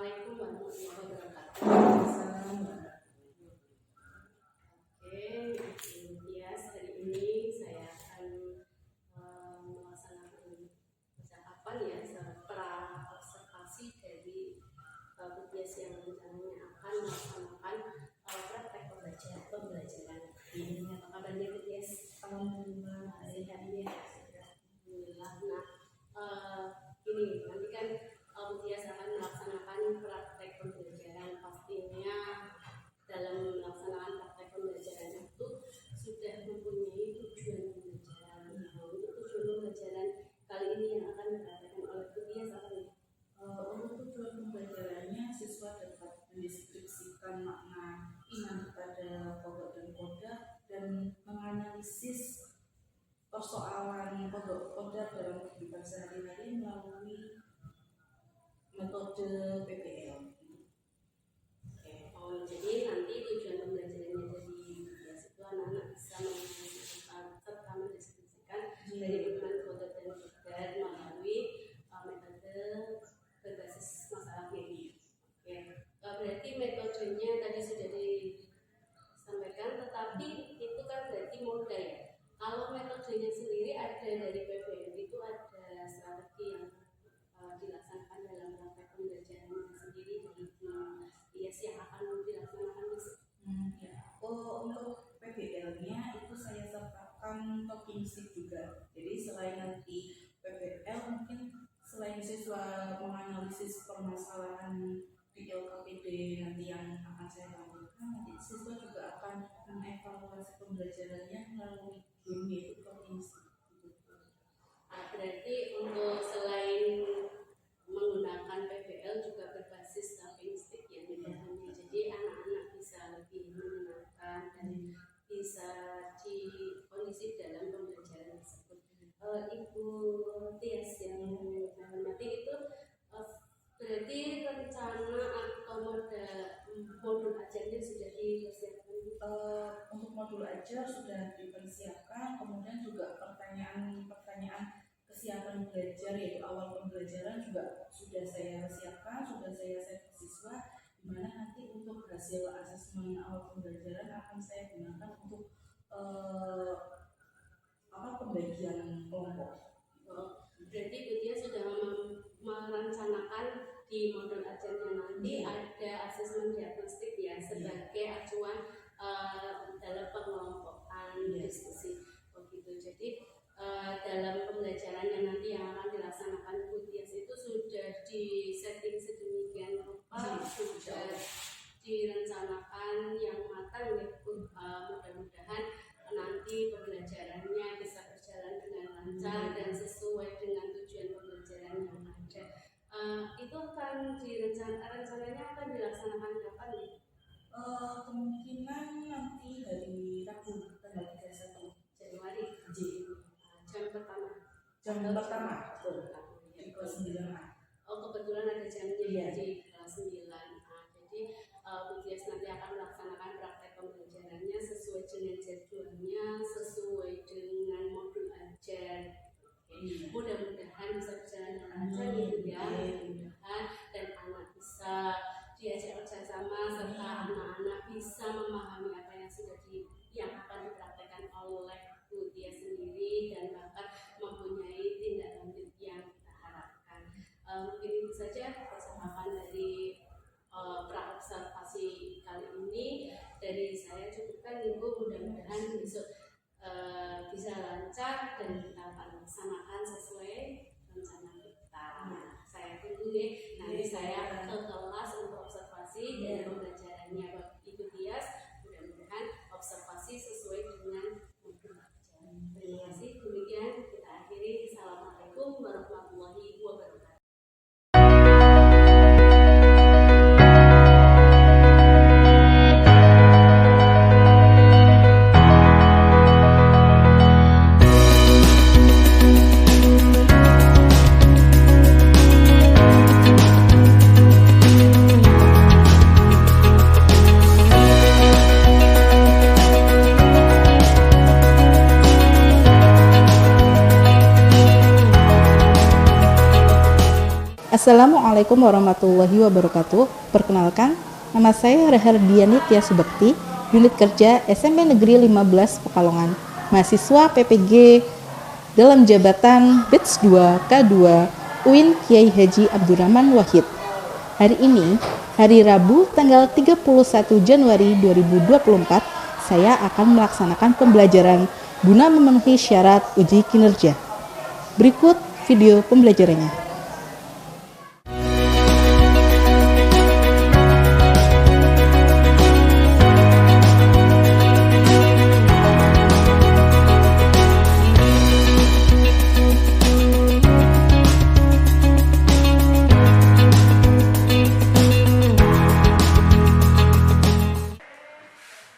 Assalamualaikum warahmatullahi wabarakatuh. Oke, ya hari ini saya akan melaksanakan percakapan ya, pra observasi dari Budias yang rencananya akan melaksanakan praktek pembelajaran. Ini apa kabarnya Budias? Alhamdulillah sehat ya. Alhamdulillah. Nah, ini nanti kan Budias akan melaksanakan praktek pembelajaran. Pastinya dalam melaksanakan praktek pembelajaran itu sudah mempunyai tujuan pembelajaran. Untuk tujuan pembelajaran kali ini yang akan diperhatikan oleh Budias apa nih? Untuk tujuan pembelajarannya siswa dapat mendeskripsikan makna iman kepada pokok dan kodar dan menganalisis persoalan pokok kodar dalam kehidupan sehari-hari melalui metode PPL. Jadi nanti tujuan pembelajarannya dari Budias itu anak-anak bisa menganalisis serta mendeskripsikan dari iman kodar dan kodar melalui metode berbasis masalah medis. Berarti metodenya tadi sudah disampaikan, tetapi itu kan berarti moda ya. Kalau metodenya sendiri ada dari PPL itu ada strategi yang dilaksanakan dalam praktek pembelajaran sendiri dari Budias yang akan dilaksanakan. Untuk PBL-nya itu saya sertakan talking stick juga. Jadi selain nanti PBL mungkin selain siswa menganalisis permasalahan di LKPD nanti yang akan saya lakukan, nanti siswa juga akan mengevaluasi pembelajarannya melalui game yaitu talking stick. Berarti untuk selain menggunakan PBL juga berbasis talking stick ya metodenya. Jadi anak-anak bisa lebih menyenangkan dan bisa dikondisi dalam pembelajaran tersebut. Ibu Tias yang hormati itu berarti rencana atau modul ajarnya sudah dipersiapkan? Untuk modul ajar sudah dipersiapkan, kemudian juga pertanyaan kesiapan belajar yaitu awal pembelajaran juga sudah saya siapkan, sudah saya set ke siswa, di mana nanti untuk hasil asesmen awal pembelajaran akan saya gunakan untuk pembagian kelompok. Berarti Budias sudah merencanakan di modul ajarnya nanti ada asesmen diagnostik ya sebagai acuan dalam pengelompokan diskusi. Begitu. Jadi dalam pembelajaran yang nanti yang akan dilaksanakan Budias itu sudah disetting sedemikian rupa, sudah direncanakan yang matang ya. Mudah-mudahan nanti pembelajarannya bisa berjalan dengan lancar dan sesuai dengan tujuan pembelajaran yang ada. Itu akan rencananya akan dilaksanakan kapan nih? Kemungkinan nanti hari Rabu tanggal 31 Januari. Jam pertama. Di kelas 9A. Kebetulan ada jamnya ya di kelas 9A. Jadi Budias nanti akan melaksanakan praktek pembelajarannya sesuai dengan jadwalnya, sesuai dengan modul ajar. Mudah-mudahan bisa berjalan dengan lancar ya. Mudah-mudahan dan anak bisa diajak kerjasama serta anak-anak bisa memahami apa yang akan dipraktekkan oleh Budias sendiri dan bahkan mempunyai tindak lanjut yang kita harapkan. Mungkin itu saja percakapan dari pra-observasi kali ini dari saya cukupkan Ibu, mudah-mudahan besok bisa lancar dan kita akan laksanakan sesuai rencana kita. Saya tunggu ya, nanti saya ke kelas untuk observasi dan pembelajarannya Ibu Tias. Mudah-mudahan observasi sesuai dengan modul ajar. Terima kasih. Demikian kita akhiri. Assalamualaikum warahmatullahi wabarakatuh. Assalamualaikum warahmatullahi wabarakatuh. Perkenalkan, nama saya Rahardiani Tias Bekti, unit kerja SMP Negeri 15 Pekalongan, mahasiswa PPG dalam jabatan Batch 2 K2 UIN Kiai Haji Abdurrahman Wahid. Hari ini, hari Rabu tanggal 31 Januari 2024, saya akan melaksanakan pembelajaran guna memenuhi syarat uji kinerja. Berikut video pembelajarannya.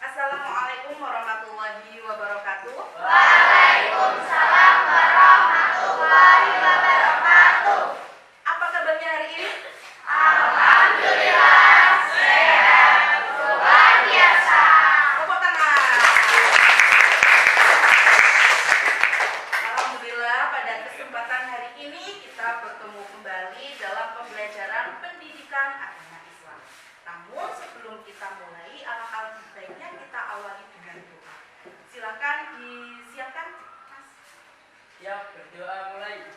Assalamualaikum warahmatullahi wabarakatuh. Apa kabarnya hari ini? Tepuk tangan. Alhamdulillah, pada kesempatan hari ini kita bertemu kembali dalam pembelajaran pendidikan agama Islam. Namun sebelum kita mulai, alangkah lebih baiknya kita awali dengan doa. Silakan disiapkan, Mas. Ya, berdoa mulai.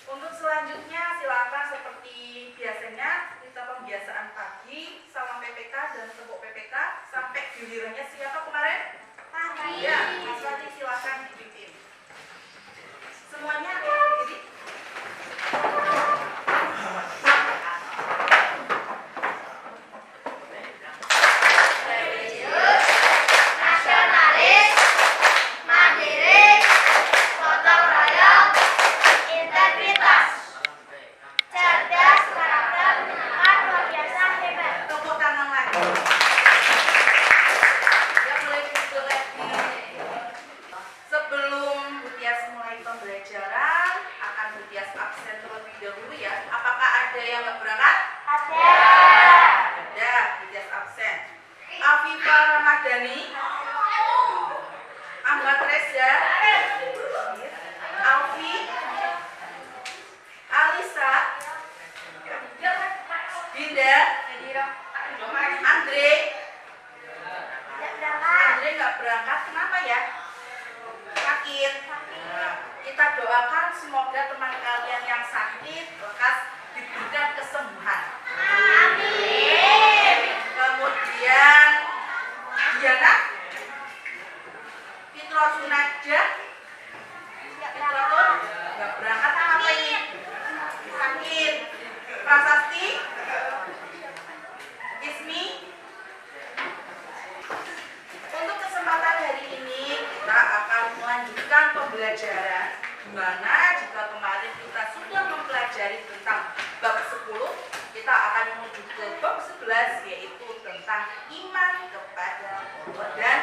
Untuk selanjutnya silakan seperti biasanya kita pembiasaan pagi, salam PPK dan tepuk PPK sampai gilirannya siapa kemarin? Pagi. Ya, Mas Wadi silakan dipimpin. Semuanya berdiri. Tepuk tangan lagi. Ya, boleh duduk lagi. Sebelum Bu Tias mulai pembelajaran, akan Bu Tias absen terlebih dahulu ya. Apakah ada yang nggak berangkat? Ada, Bu Tias absen. Afifah Ramadhani, Ahmad Reza, Alfi, Alisa, Dinda, Andre nggak berangkat, kenapa ya? Sakit. Kita doakan semoga teman kalian yang sakit lekas diberikan kesembuhan. Kemudian Diana, Fitrotun Najah, Fitrotun nggak berangkat, kenapa ini? Sakit. Prasasti, Ismi. Untuk kesempatan hari ini kita akan melanjutkan pembelajaran, di mana jika kemarin kita sudah mempelajari tentang bab 10, kita akan menuju ke bab 11, yaitu tentang iman kepada Allah dan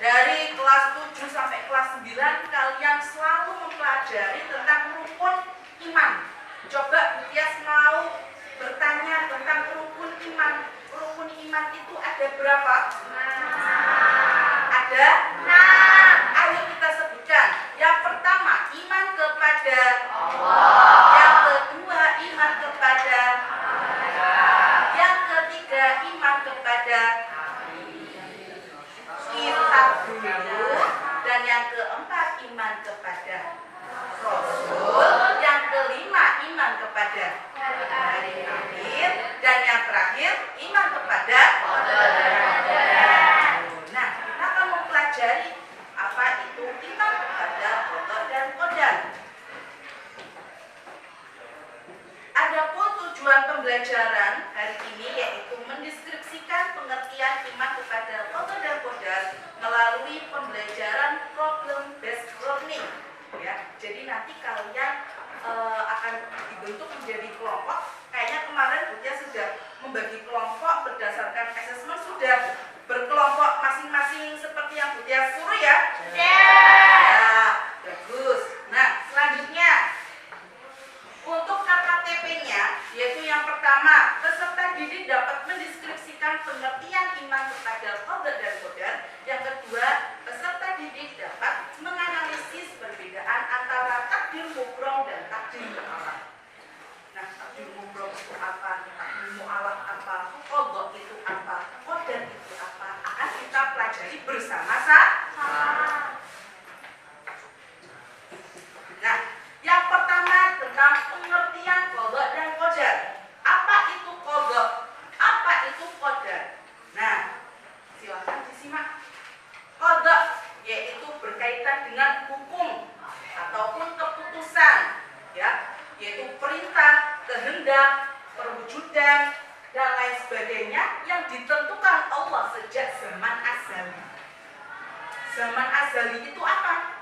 dari kelas 7 sampai kelas 9 kalian selalu mempelajari tentang rukun iman. Coba Bu Tias mau bertanya tentang rukun iman. Rukun iman itu ada berapa? Ada? Ayo kita sebutkan. Yang pertama, iman kepada Allah. Yang kedua, iman kepada Yang ketiga, iman kepada kitab dulu. Dan yang keempat, iman kepada Rasul. Yang kelima, iman kepada hari akhir. Dan yang terakhir, iman kepada Nah, kita akan mempelajari apa itu iman kepada Allah dan Qadar. Ada pembelajaran hari ini yaitu mendeskripsikan pengertian iman kepada qada dan qadar melalui pembelajaran problem based learning. Ya, jadi nanti kalian akan dibentuk menjadi kelompok. Kayaknya kemarin Butia sudah membagi kelompok berdasarkan asesmen, sudah berkelompok masing-masing seperti yang Butia suruh ya. Ya, bagus. Nah, selanjutnya untuk KKTP-nya, yaitu yang pertama, peserta didik dapat mendeskripsikan pengertian iman kepada qada dan qadar. Yang kedua, peserta didik dapat menganalisis perbedaan antara takdir mubrom dan takdir mu'alaf. Nah, takdir mubrom itu apa? Takdir mu'alaf apa? Qada itu apa? Qadar itu apa? Akan kita pelajari bersama-sama. Nah, yang pertama tentang pengertian qada dan qadar. Apa itu qada? Apa itu qadar? Nah, silakan disimak. Qada yaitu berkaitan dengan hukum ataupun keputusan, ya, yaitu perintah, kehendak, perwujudan dan lain sebagainya yang ditentukan Allah sejak zaman azali. Zaman azali itu apa?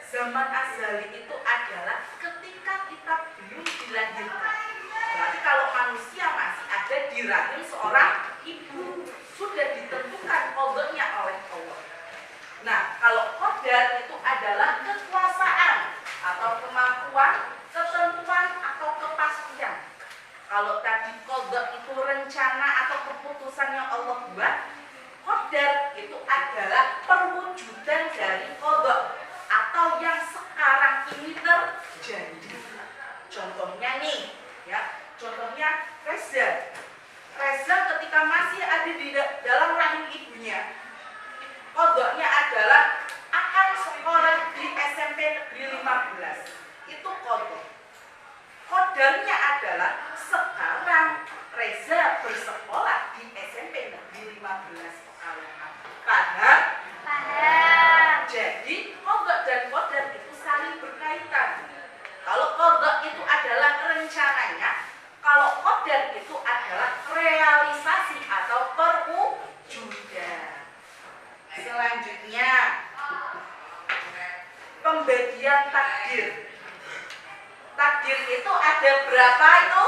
Zaman azali itu adalah ketika kita belum dilahirkan. Berarti kalau manusia masih ada di rahim seorang ibu, sudah ditentukan qadanya oleh Allah. Nah, kalau qadar itu adalah kekuasaan atau kemampuan, ketentuan atau kepastian. Kalau tadi qada itu rencana atau keputusan yang Allah buat, qadar itu adalah perwujudan dari qada atau yang sekarang ini terjadi. Contohnya nih, ya, contohnya Reza ketika masih ada di dalam rahim ibunya, qadanya adalah akan sekolah di SMP Negeri 15. Itu qada. Qadarnya adalah sekarang Reza bersekolah di SMP Negeri 15 Pekalongan. Paham? Jadi qada dan qadar itu saling berkaitan. Kalau qada itu adalah rencananya, kalau qadar itu adalah realisasi atau perwujudan. Selanjutnya, pembagian takdir. Takdir itu ada berapa itu?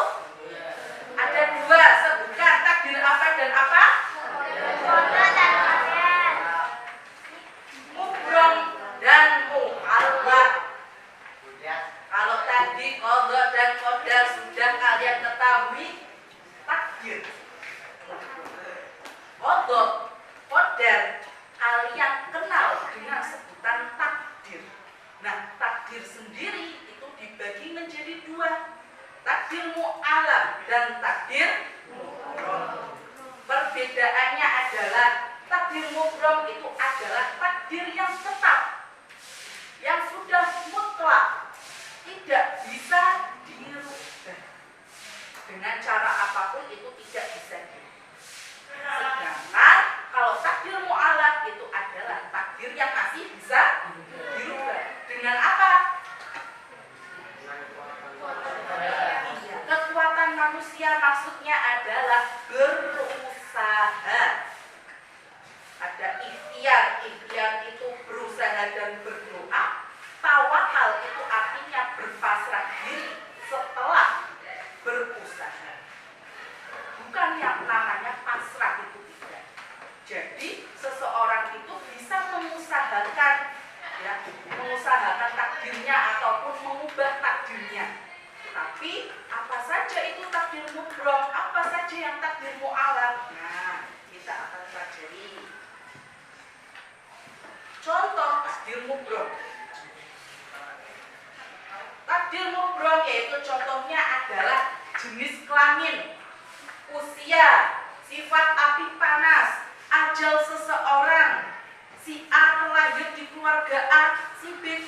Ada dua, sebutkan takdir apa dan apa? Mubrom dan mu'alaf. Kalau tadi qada dan qadar sudah kalian ketahui, takdir, qada, qadar kalian kenal dengan sebutan takdir. Nah, takdir sendiri itu dibagi menjadi dua, takdir mu'alaf dan takdir mubrom. Perbedaannya adalah takdir mubrom itu adalah takdir yang tetap, yang sudah mutlak, tidak bisa dirubah dengan cara apapun, itu tidak bisa dirubah. Sedangkan kalau takdir mu'alaf itu adalah takdir yang masih bisa dirubah. Dengan apa? Kekuatan manusia maksudnya adalah berusaha. Ada ikhtiar, ikhtiar itu berusaha dan berdoa. Tawakal itu artinya berpasrah diri setelah berusaha. Bukan yang namanya pasrah, itu tidak. Jadi seseorang itu bisa mengusahakan, ya, mengusahakan takdirnya ataupun mengubah takdirnya. Tapi apa saja itu takdir mubrom, apa saja yang takdir mu'alaf? Nah, kita akan pelajari. Contoh takdir mubrom. Takdir mubrom yaitu contohnya adalah jenis kelamin, usia, sifat api panas, ajal seseorang. Si A terlahir di keluarga A, si B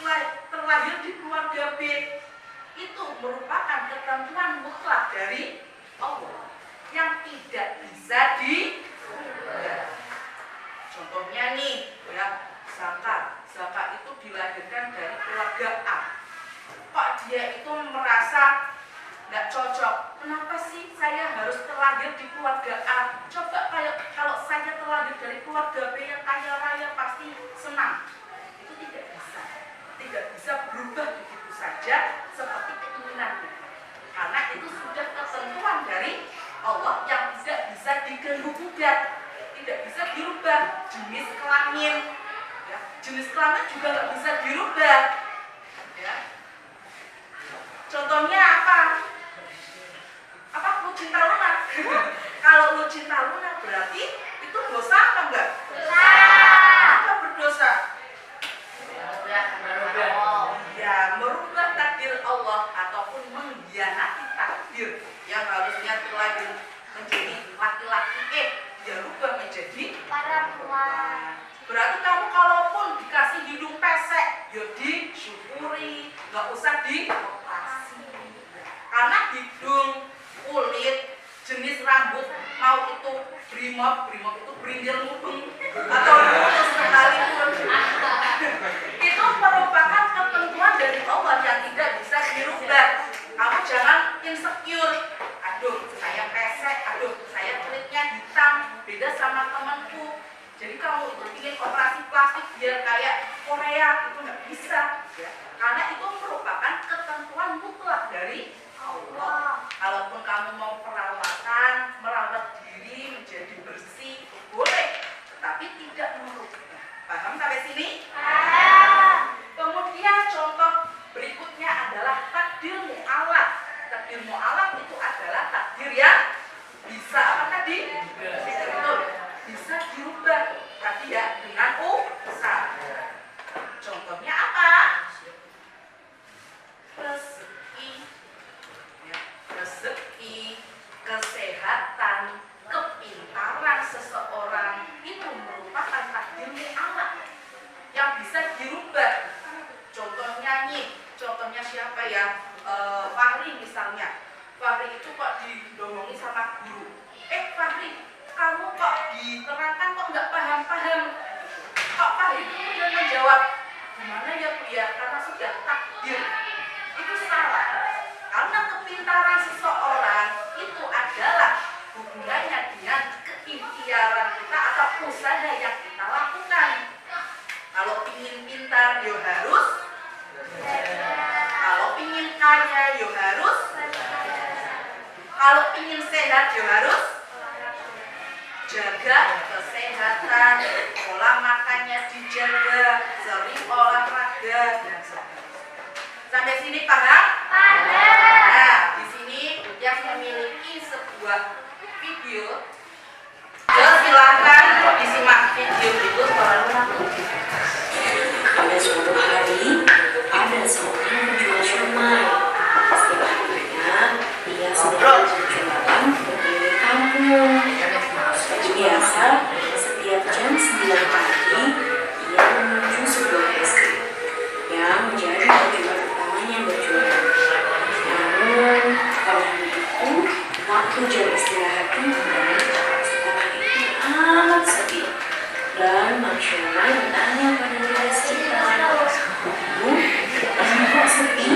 terlahir di keluarga B. Itu merupakan ketentuan mutlak dari Allah yang tidak bisa dirubah. Contohnya nih, ya, Zaka itu dilahirkan dari keluarga A. Kok dia itu merasa sudah, tidak bisa dirubah. Jenis kelamin, ya, jenis kelamin juga nggak bisa dirubah. Ya. Contohnya apa? Apa lu cinta Luna? Kalau lu cinta Luna berarti itu dosa apa enggak? Dosa. Apa berdosa? Ya, merubah takdir Allah ataupun mengkhianati takdir yang harusnya terlahir menjadi laki-laki, dia rubah menjadi perempuan. Berarti kamu kalaupun dikasih hidung pesek, ya disyukuri, nggak usah dioperasi. Karena hidung, kulit, jenis rambut, mau itu brimob itu berinjil mubeng atau lurus sekalipun, itu merupakan ketentuan dari Allah yang tidak bisa dirubah. Kamu jangan insecure. Aduh, saya pesek, aduh, saya kulitnya hitam, beda sama temanku. Jadi kamu itu ingin operasi plastik biar kayak Korea, itu nggak bisa, ya. Karena itu merupakan ketentuan mutlak dari Allah. Kalaupun kamu mau perawatan, merawat diri menjadi bersih, boleh, tetapi tidak merubah. Paham sampai sini? Kemudian contoh berikutnya adalah takdir mu'alaf. Takdir mu'alaf itu adalah takdir yang bisa apa tadi? Betul, bisa dirubah. Tapi ya dengan usaha. Contohnya apa? Rezeki, kesehatan, kepintaran seseorang itu merupakan takdir mu'alaf yang bisa dirubah. Contohnya nih, contohnya siapa ya? Fahri misalnya. Fahri itu kok didomongi sama guru. Fahri, kamu kok diterangkan kok nggak paham-paham? Kok Fahri kemudian menjawab, gimana ya Bu ya? Karena sudah takdir. Itu salah. Karena kepintaran seseorang itu adalah hubungannya dengan keikhtiaran kita atau usaha yang kita lakukan. Kalau ingin pintar, yo harus. Kalau ingin kaya, yo harus. Kalau ingin sehat, yo harus. Jaga kesehatan, pola makannya dijaga, sering olahraga dan sebagainya. Sampai sini paham? Nah, di sini yang memiliki sebuah video. Silahkan disimak video itu Pada suatu hari, ada seorang penjual siomay. Setiap harinya, dia sedang berjualan berkeliling kampung. Seperti biasa, setiap jam 9 pagi, ia menuju sebuah SD yang menjadi tujuan utamanya berjualan. Namun, kalau begitu, waktu jam istirahat tiba, setelah itu amat sepi. Dan Mang Siomay bertanya pada diri sekitar, "Bu, kok sepi?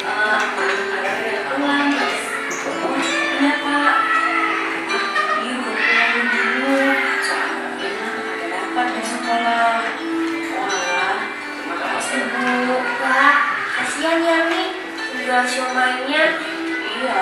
Ada pulang? Oh, kenapa? Tadi baru pulang dulu, soalnya ada rapat di sekolah." "Wah, terima kasih Bu." Wah, kasihan ya Mi, penjual siomaynya. Iya.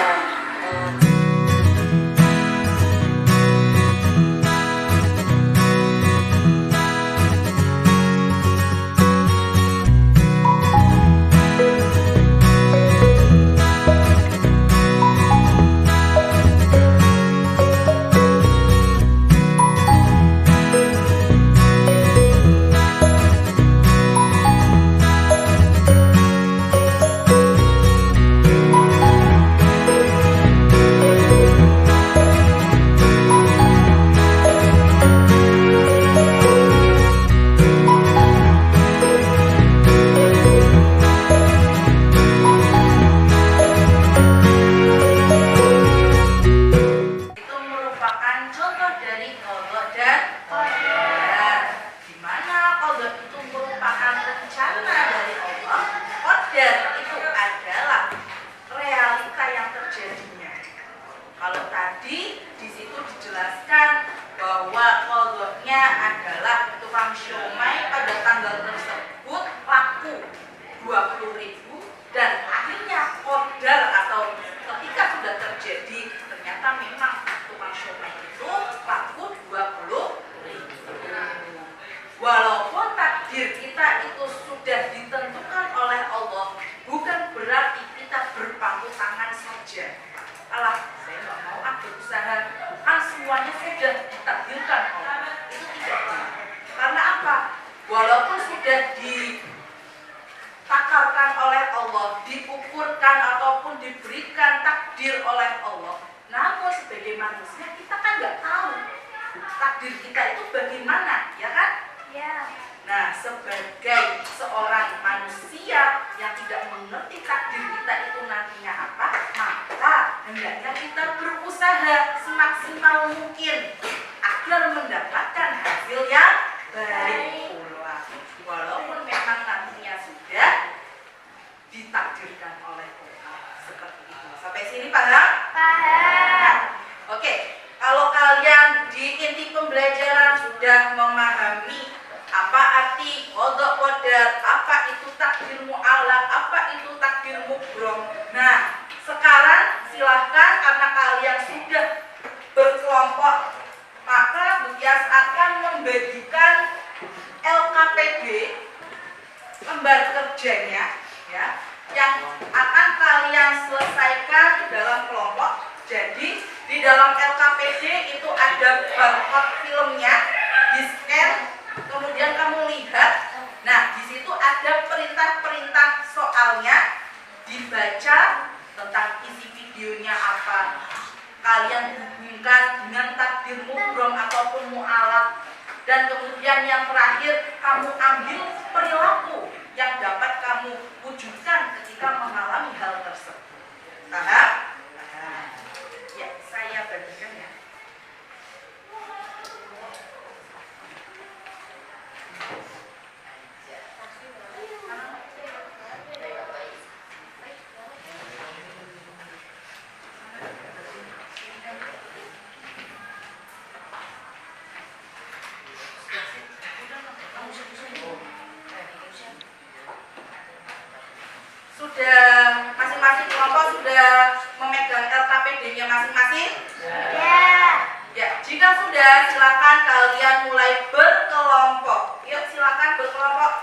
tukang siomay pada tanggal tersebut laku 20.000 dan akhirnya modal atau ketika sudah terjadi ternyata memang tukang siomay itu laku takdir kita itu bagaimana, ya kan? Ya. Nah, sebagai seorang manusia yang tidak mengerti takdir kita itu nantinya apa, maka hendaknya kita berusaha semaksimal mungkin agar mendapatkan hasil yang baik pula. Walaupun memang nantinya sudah ditakdirkan oleh Allah seperti itu. Sampai sini paham? Paham. Oke, kalau kalian di inti pembelajaran sudah memahami apa arti qada qadar, apa itu takdir mu'allaq, apa itu takdir mubrom. Nah, sekarang silahkan karena kalian sudah berkelompok, maka Bukyas akan membagikan LKPD, lembar kerjanya, ya, yang akan kalian selesaikan dalam kelompok. Jadi di dalam LKPD itu ada barcode filmnya, di-scan, kemudian kamu lihat. Nah, di situ ada perintah-perintah soalnya, dibaca tentang isi videonya apa. Kalian hubungkan dengan takdir mubrom ataupun mu'allaq. Dan kemudian yang terakhir, kamu ambil perilaku yang dapat kamu wujudkan ketika mengalami hal tersebut. Paham? Ya, saya bagikan ya. Sudah masing-masing kelompok sudah memegang LKPD-nya masing-masing? Ya. Ya, jika sudah silakan kalian mulai berkelompok. Yuk, silakan berkelompok.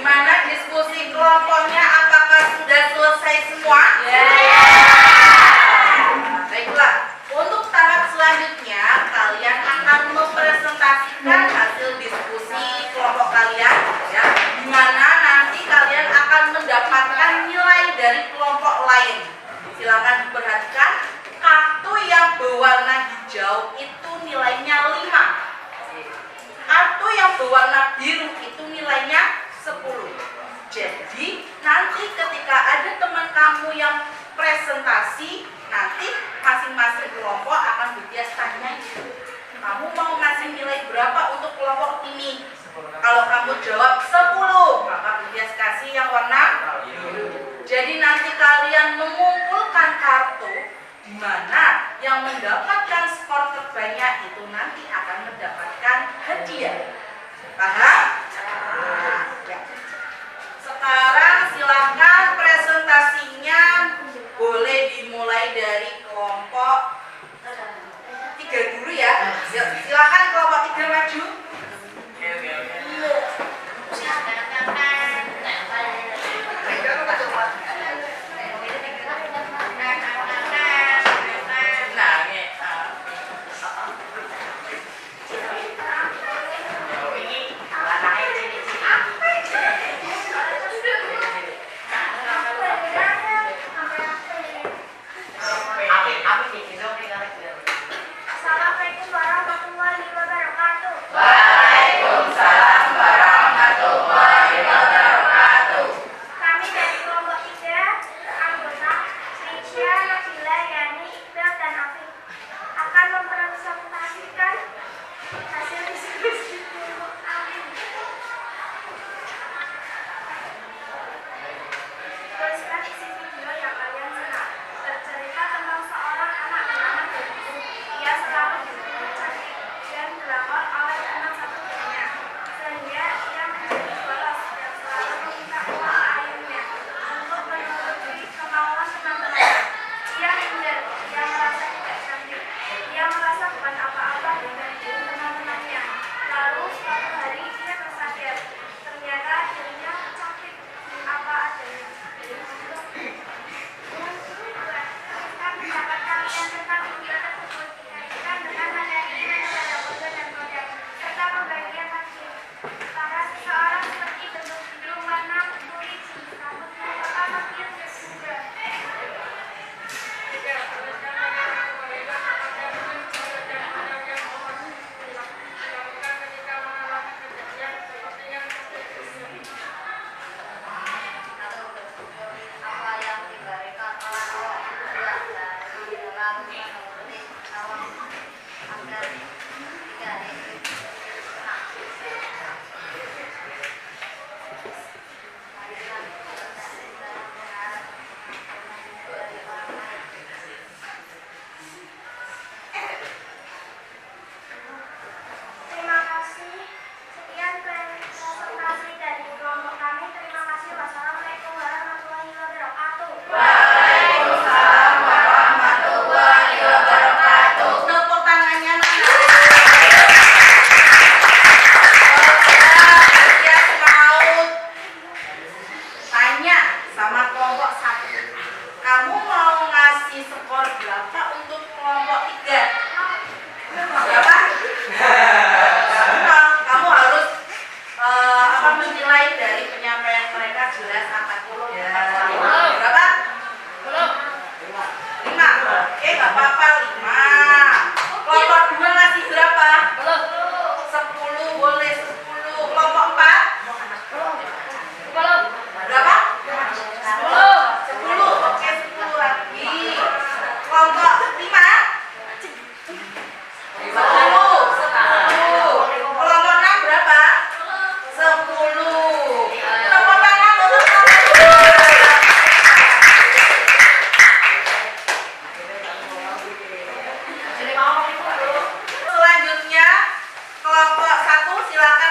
Gimana diskusi kelompoknya? Apakah sudah selesai semua? Baiklah, untuk tahap selanjutnya kalian akan mempresentasikan hasil diskusi kelompok kalian, ya, di mana nanti kalian akan mendapatkan nilai dari kelompok lain. Silakan diperhatikan, kartu yang berwarna hijau itu nilainya 5. Kartu yang berwarna biru itu nilainya 10. Jadi nanti ketika ada teman kamu yang presentasi, nanti masing-masing kelompok akan Bukyas tanya, kamu mau ngasih nilai berapa untuk kelompok ini? Kalau kamu jawab 10, maka Bukyas kasih yang warna biru. Jadi nanti kalian mengumpulkan kartu, di mana yang mendapatkan skor terbanyak itu nanti akan mendapatkan hadiah. Paham? Ya. Sekarang silakan presentasinya boleh dimulai dari kelompok 3 dulu ya. Silakan kelompok 3 maju.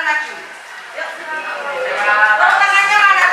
maju. Yuk, tepuk tangannya mana?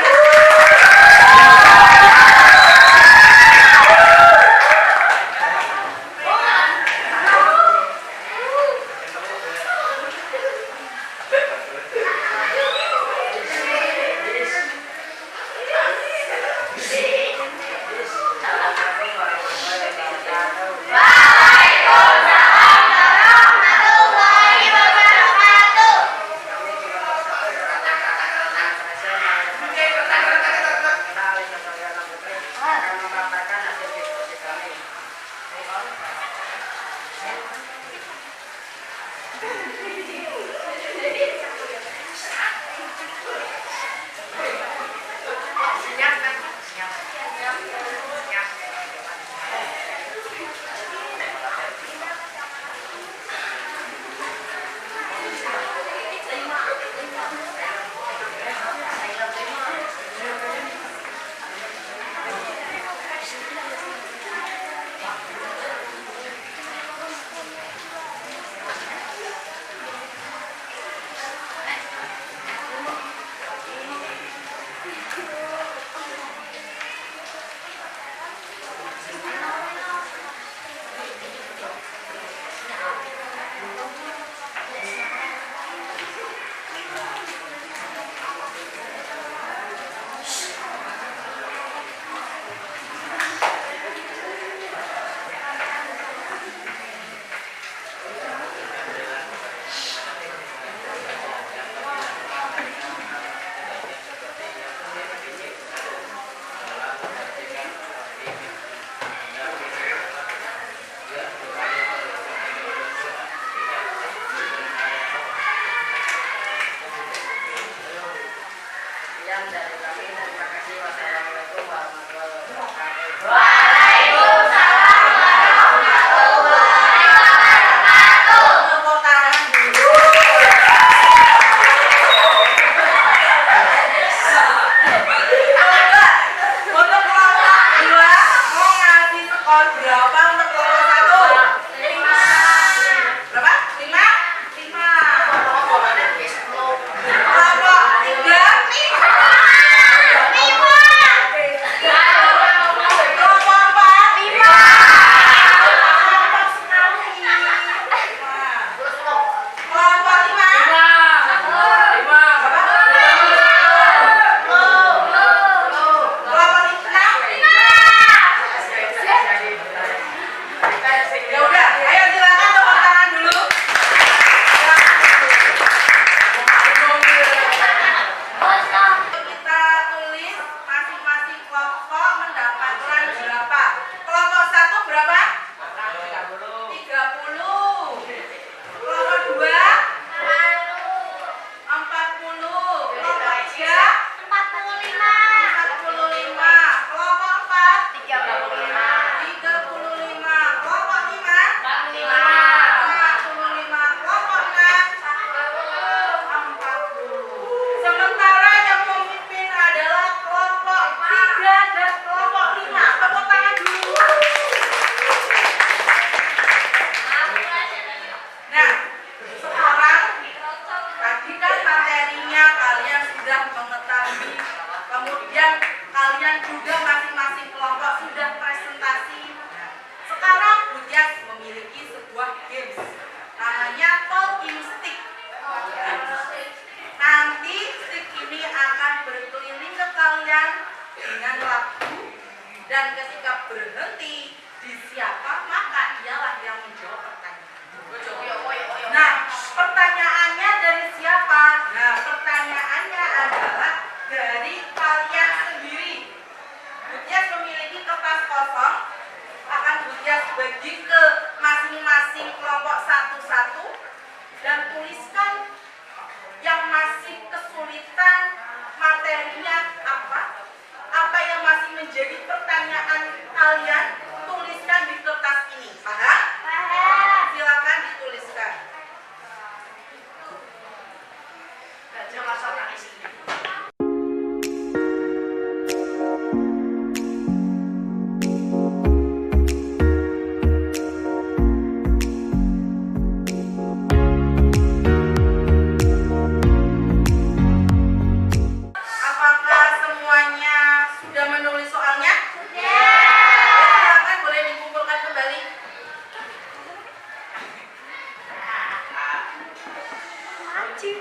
lucu.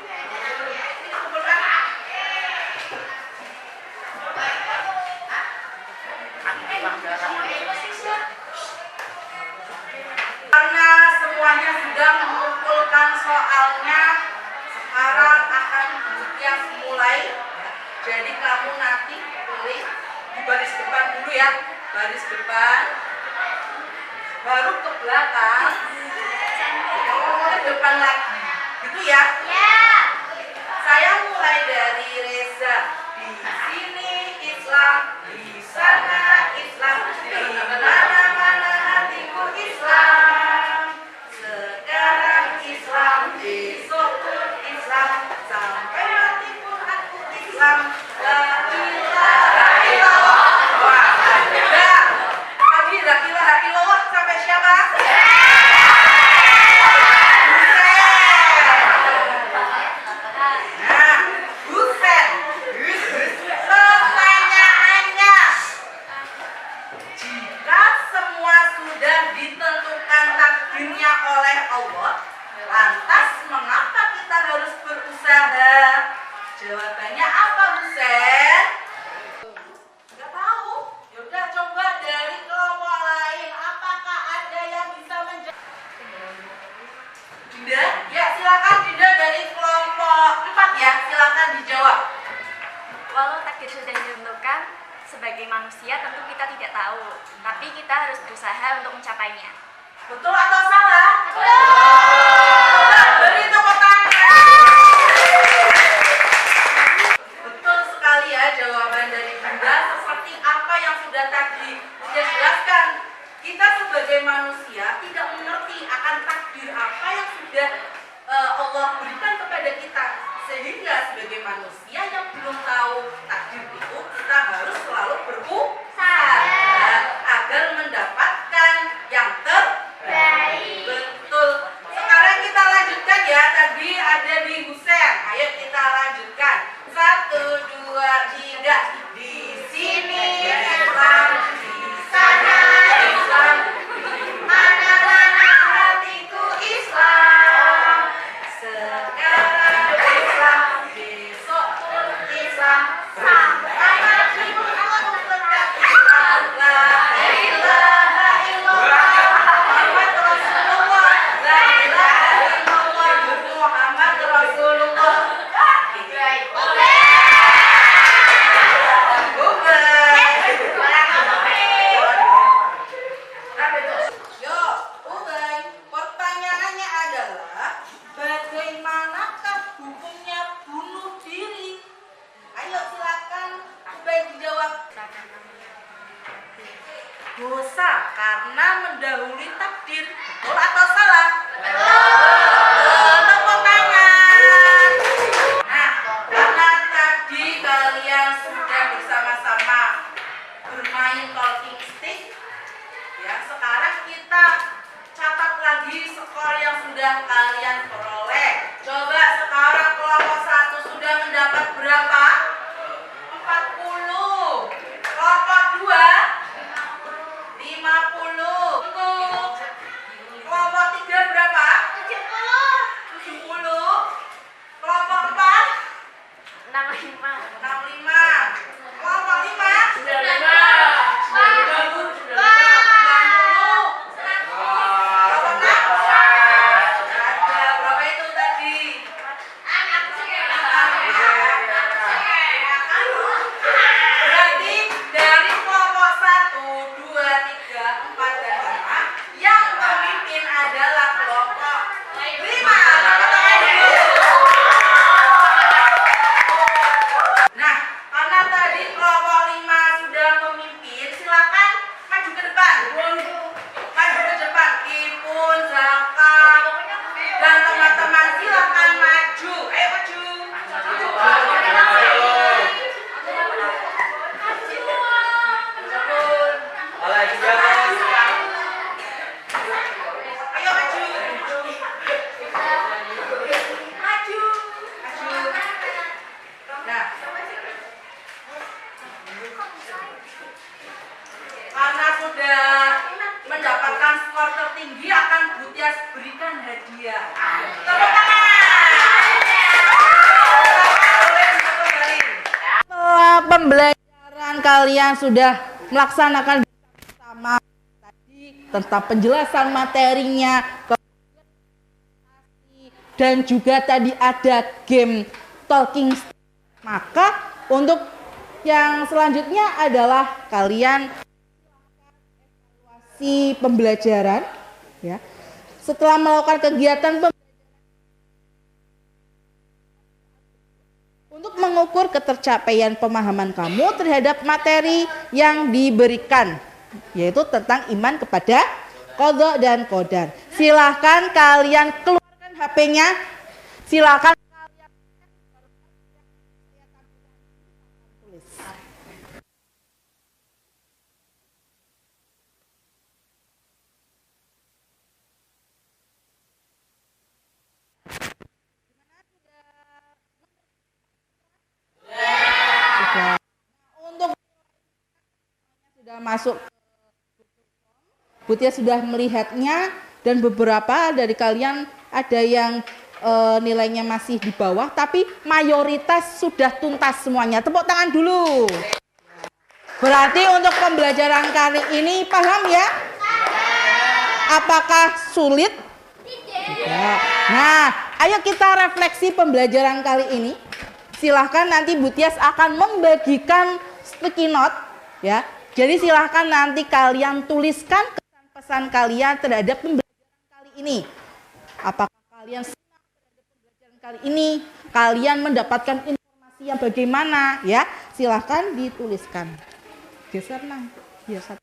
Karena semuanya sudah mengumpulkan soalnya, sekarang akan Bukias mulai. Jadi kamu nanti pilih di baris depan dulu ya, baris depan, baru ke belakang, ke depan lagi, gitu ya? Saya mulai dari Reza. Di sini Islam, di sana Islam, di mana-mana hatiku Islam. Sekarang Islam, besok pun Islam, sampai mati pun aku Islam. La ilaha illallah. Wah, ada. Tadi la ilaha illallah sampai siapa? Nah, Husen. Pertanyaannya, jika semua sudah ditentukan takdirnya oleh Allah, lantas mengapa kita harus berusaha? Jawabannya apa, Husen? Nggak tahu. Yaudah, coba dari kelompok lain. Apakah ada yang bisa menjawab? Dinda? Ya, silakan Dinda dari kelompok 4 ya. Silakan dijawab. Walau takdir sudah ditentukan, sebagai manusia tentu kita tidak tahu, tapi kita harus berusaha untuk mencapainya. Betul atau salah? Coba beri tepuk tangan. Betul sekali ya jawaban dari Bunda. Seperti apa yang sudah tadi Bunda jelaskan, kita sebagai manusia tidak mengerti akan takdir apa yang sudah Allah berikan kepada kita. Sehingga sebagai manusia yang belum tahu takdir itu, kita harus selalu berusaha agar mendapatkan yang terbaik. Betul. Sekarang kita lanjutkan ya. Tadi ada di Husen. Ayo kita lanjutkan. 1, 2, 3. Di sini Islam, di sana Islam, di mana-mana hatiku Islam. Sekarang Islam, besok pun Islam, sampai mati pun aku tetap Islam. La ilaha illallah Muhammad Rasulullah. La ilaha illallah Muhammad Rasulullah. Yuk, Ubay, pertanyaannya adalah bagaimanakah hukumnya bunuh diri? Ayo silakan Ubay dijawab. Dosa karena mendahului takdir. Betul atau salah? Tepuk tangan. Nah, karena tadi kalian sudah bersama-sama bermain talking stick, ya, sekarang kita catat lagi skor yang sudah kalian peroleh. Coba sekarang kelompok 1 sudah mendapat berapa? 40. Kelompok 2 50. Kelompok 3 berapa? 70. Kelompok 4 65. 65. Kelompok 5 berapa itu tadi? Berarti dari kelompok 1, 2, 3, 4, dan 5 yang memimpin adalah kelompok 5. Nah, pembelajaran kalian sudah melaksanakan bersama tadi tentang penjelasan materinya, dan juga tadi ada game talking stick. Maka untuk yang selanjutnya adalah kalian evaluasi pembelajaran ya. Setelah melakukan kegiatan untuk mengukur ketercapaian pemahaman kamu terhadap materi yang diberikan, yaitu tentang iman kepada qadha dan qadar. Silahkan kalian keluarkan HP-nya, silahkan kalian tulis. Untuk sudah masuk, Butia sudah melihatnya, dan beberapa dari kalian ada yang nilainya masih di bawah, tapi mayoritas sudah tuntas semuanya. Tepuk tangan dulu. Berarti untuk pembelajaran kali ini paham ya? Apakah sulit? Tidak. Nah, ayo kita refleksi pembelajaran kali ini. Silahkan nanti Bu Tias akan membagikan sticky note ya. Jadi silahkan nanti kalian tuliskan kesan-pesan kalian terhadap pembelajaran kali ini. Apakah kalian senang terhadap pembelajaran kali ini? Kalian mendapatkan informasi yang bagaimana ya? Silahkan dituliskan. Geser nang, biar satu.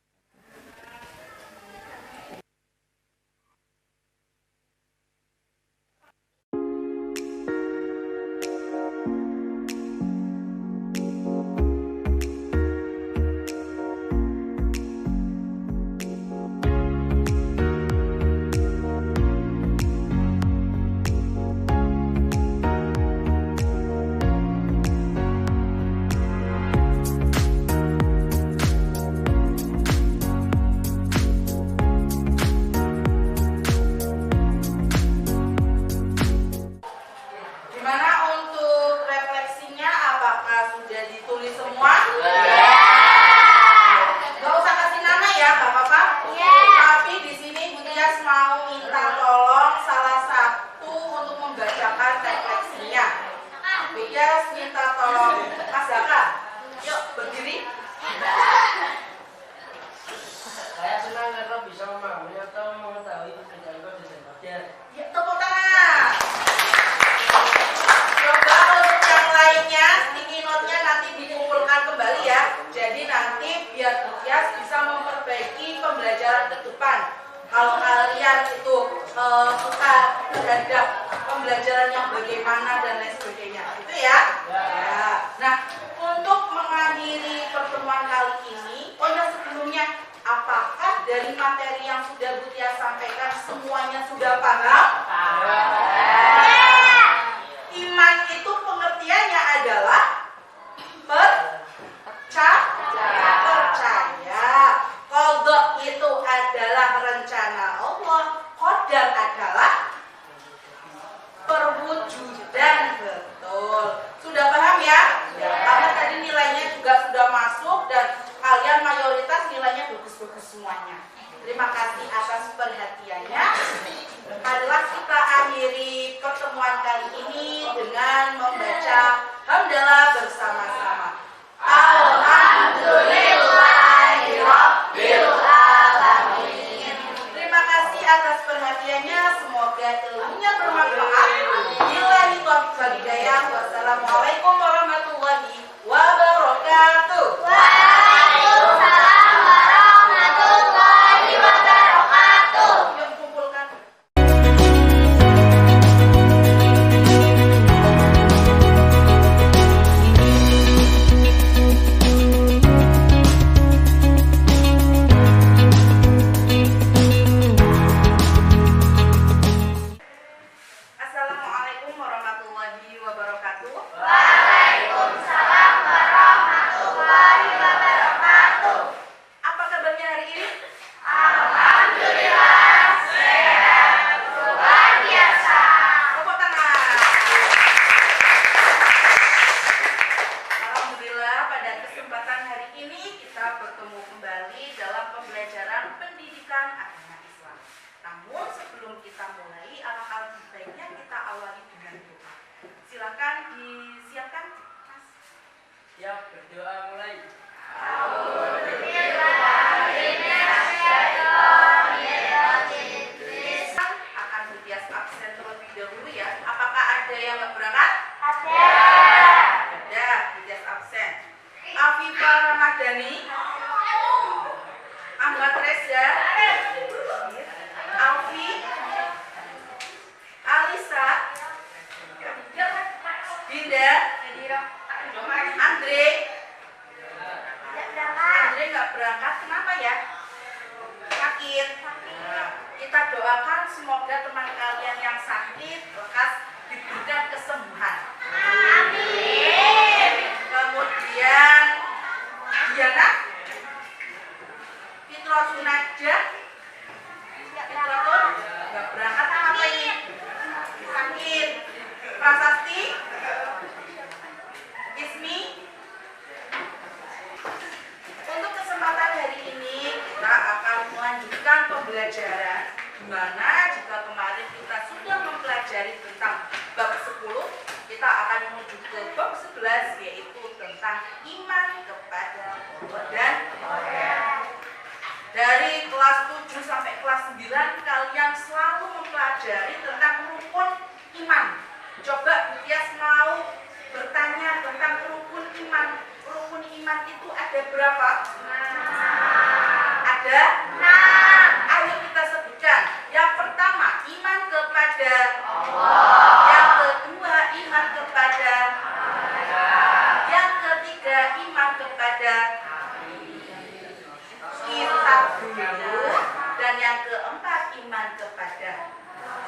Gimana untuk refleksinya? Apakah sudah ditulis semua? Gak usah kasih nama ya, gak apa-apa. Tapi di sini Bu Tias mau minta tolong salah satu untuk membacakan refleksinya. Bu Tias minta tolong Mas Zaka. Yuk berdiri. Saya senang karena bisa memahami atau mengetahui perbedaan kode dan qadar. Ya, tepuk tangan. Coba untuk yang lainnya, sticky note-nya nanti dikumpulkan kembali ya. Jadi nanti biar Bu Tias bisa memperbaiki pembelajaran ke depan. Kalau kalian itu suka terhadap pembelajaran yang bagaimana dan lain sebagainya, itu ya. Ya. Nah, untuk mengakhiri pertemuan kali ini, oh ya sebelumnya, apakah dari materi yang sudah Bu Tias sampaikan semuanya sudah paham? Iman itu pengertiannya adalah percaya. Qadha itu adalah rencana Allah. Qadar adalah perwujudan. Betul. Sudah paham ya? Karena tadi nilainya juga sudah masuk dan kalian mayoritas nilainya bagus-bagus semuanya. Terima kasih atas perhatiannya. Marilah kita akhiri pertemuan kali ini dengan membaca hamdalah bersama-sama. Alhamdulillahirabbil alamin. Terima kasih atas perhatiannya. Semoga ilmunya bermanfaat. Billahi taufiq wal hidayah. Wassalamualaikum warahmatullahi wabarakatuh. Waalaikumsalam warahmatullahi wabarakatuh. Yuk kumpulkan. Assalamualaikum warahmatullahi wabarakatuh. Waalaikumsalam warahmatullahi wabarakatuh. Apa kabarnya hari ini? Alhamdulillah sehat luar biasa. Tepuk tangan. Alhamdulillah pada kesempatan Berdoa mulai. Akan Budias absen terlebih dahulu ya. Apakah ada yang nggak berangkat? Ada, Budias absen. Afifah Ramadhani, Ahmad Reza, Alfi, Alisa, Dinda, Andre. Andre nggak berangkat, kenapa ya? Sakit. Kita doakan semoga teman kalian yang sakit lekas diberikan kesembuhan. Kemudian Diana, Fitrotun Najah, Fitrotun nggak berangkat, kenapa ini? Sakit. Prasasti, Ismi. Untuk kesempatan hari ini kita akan melanjutkan pembelajaran, di mana jika kemarin kita sudah mempelajari tentang bab 10, kita akan menuju ke bab 11, yaitu tentang iman kepada Allah dan dari kelas 7 sampai kelas 9 kalian selalu mempelajari tentang rukun iman. Coba Budias mau bertanya tentang rukun iman. Rukun iman itu ada berapa? Ada? Ayo kita sebutkan. Yang pertama, iman kepada Allah. Yang kedua, iman kepada yang ketiga, iman kepada kitab dulu. Dan yang keempat, iman kepada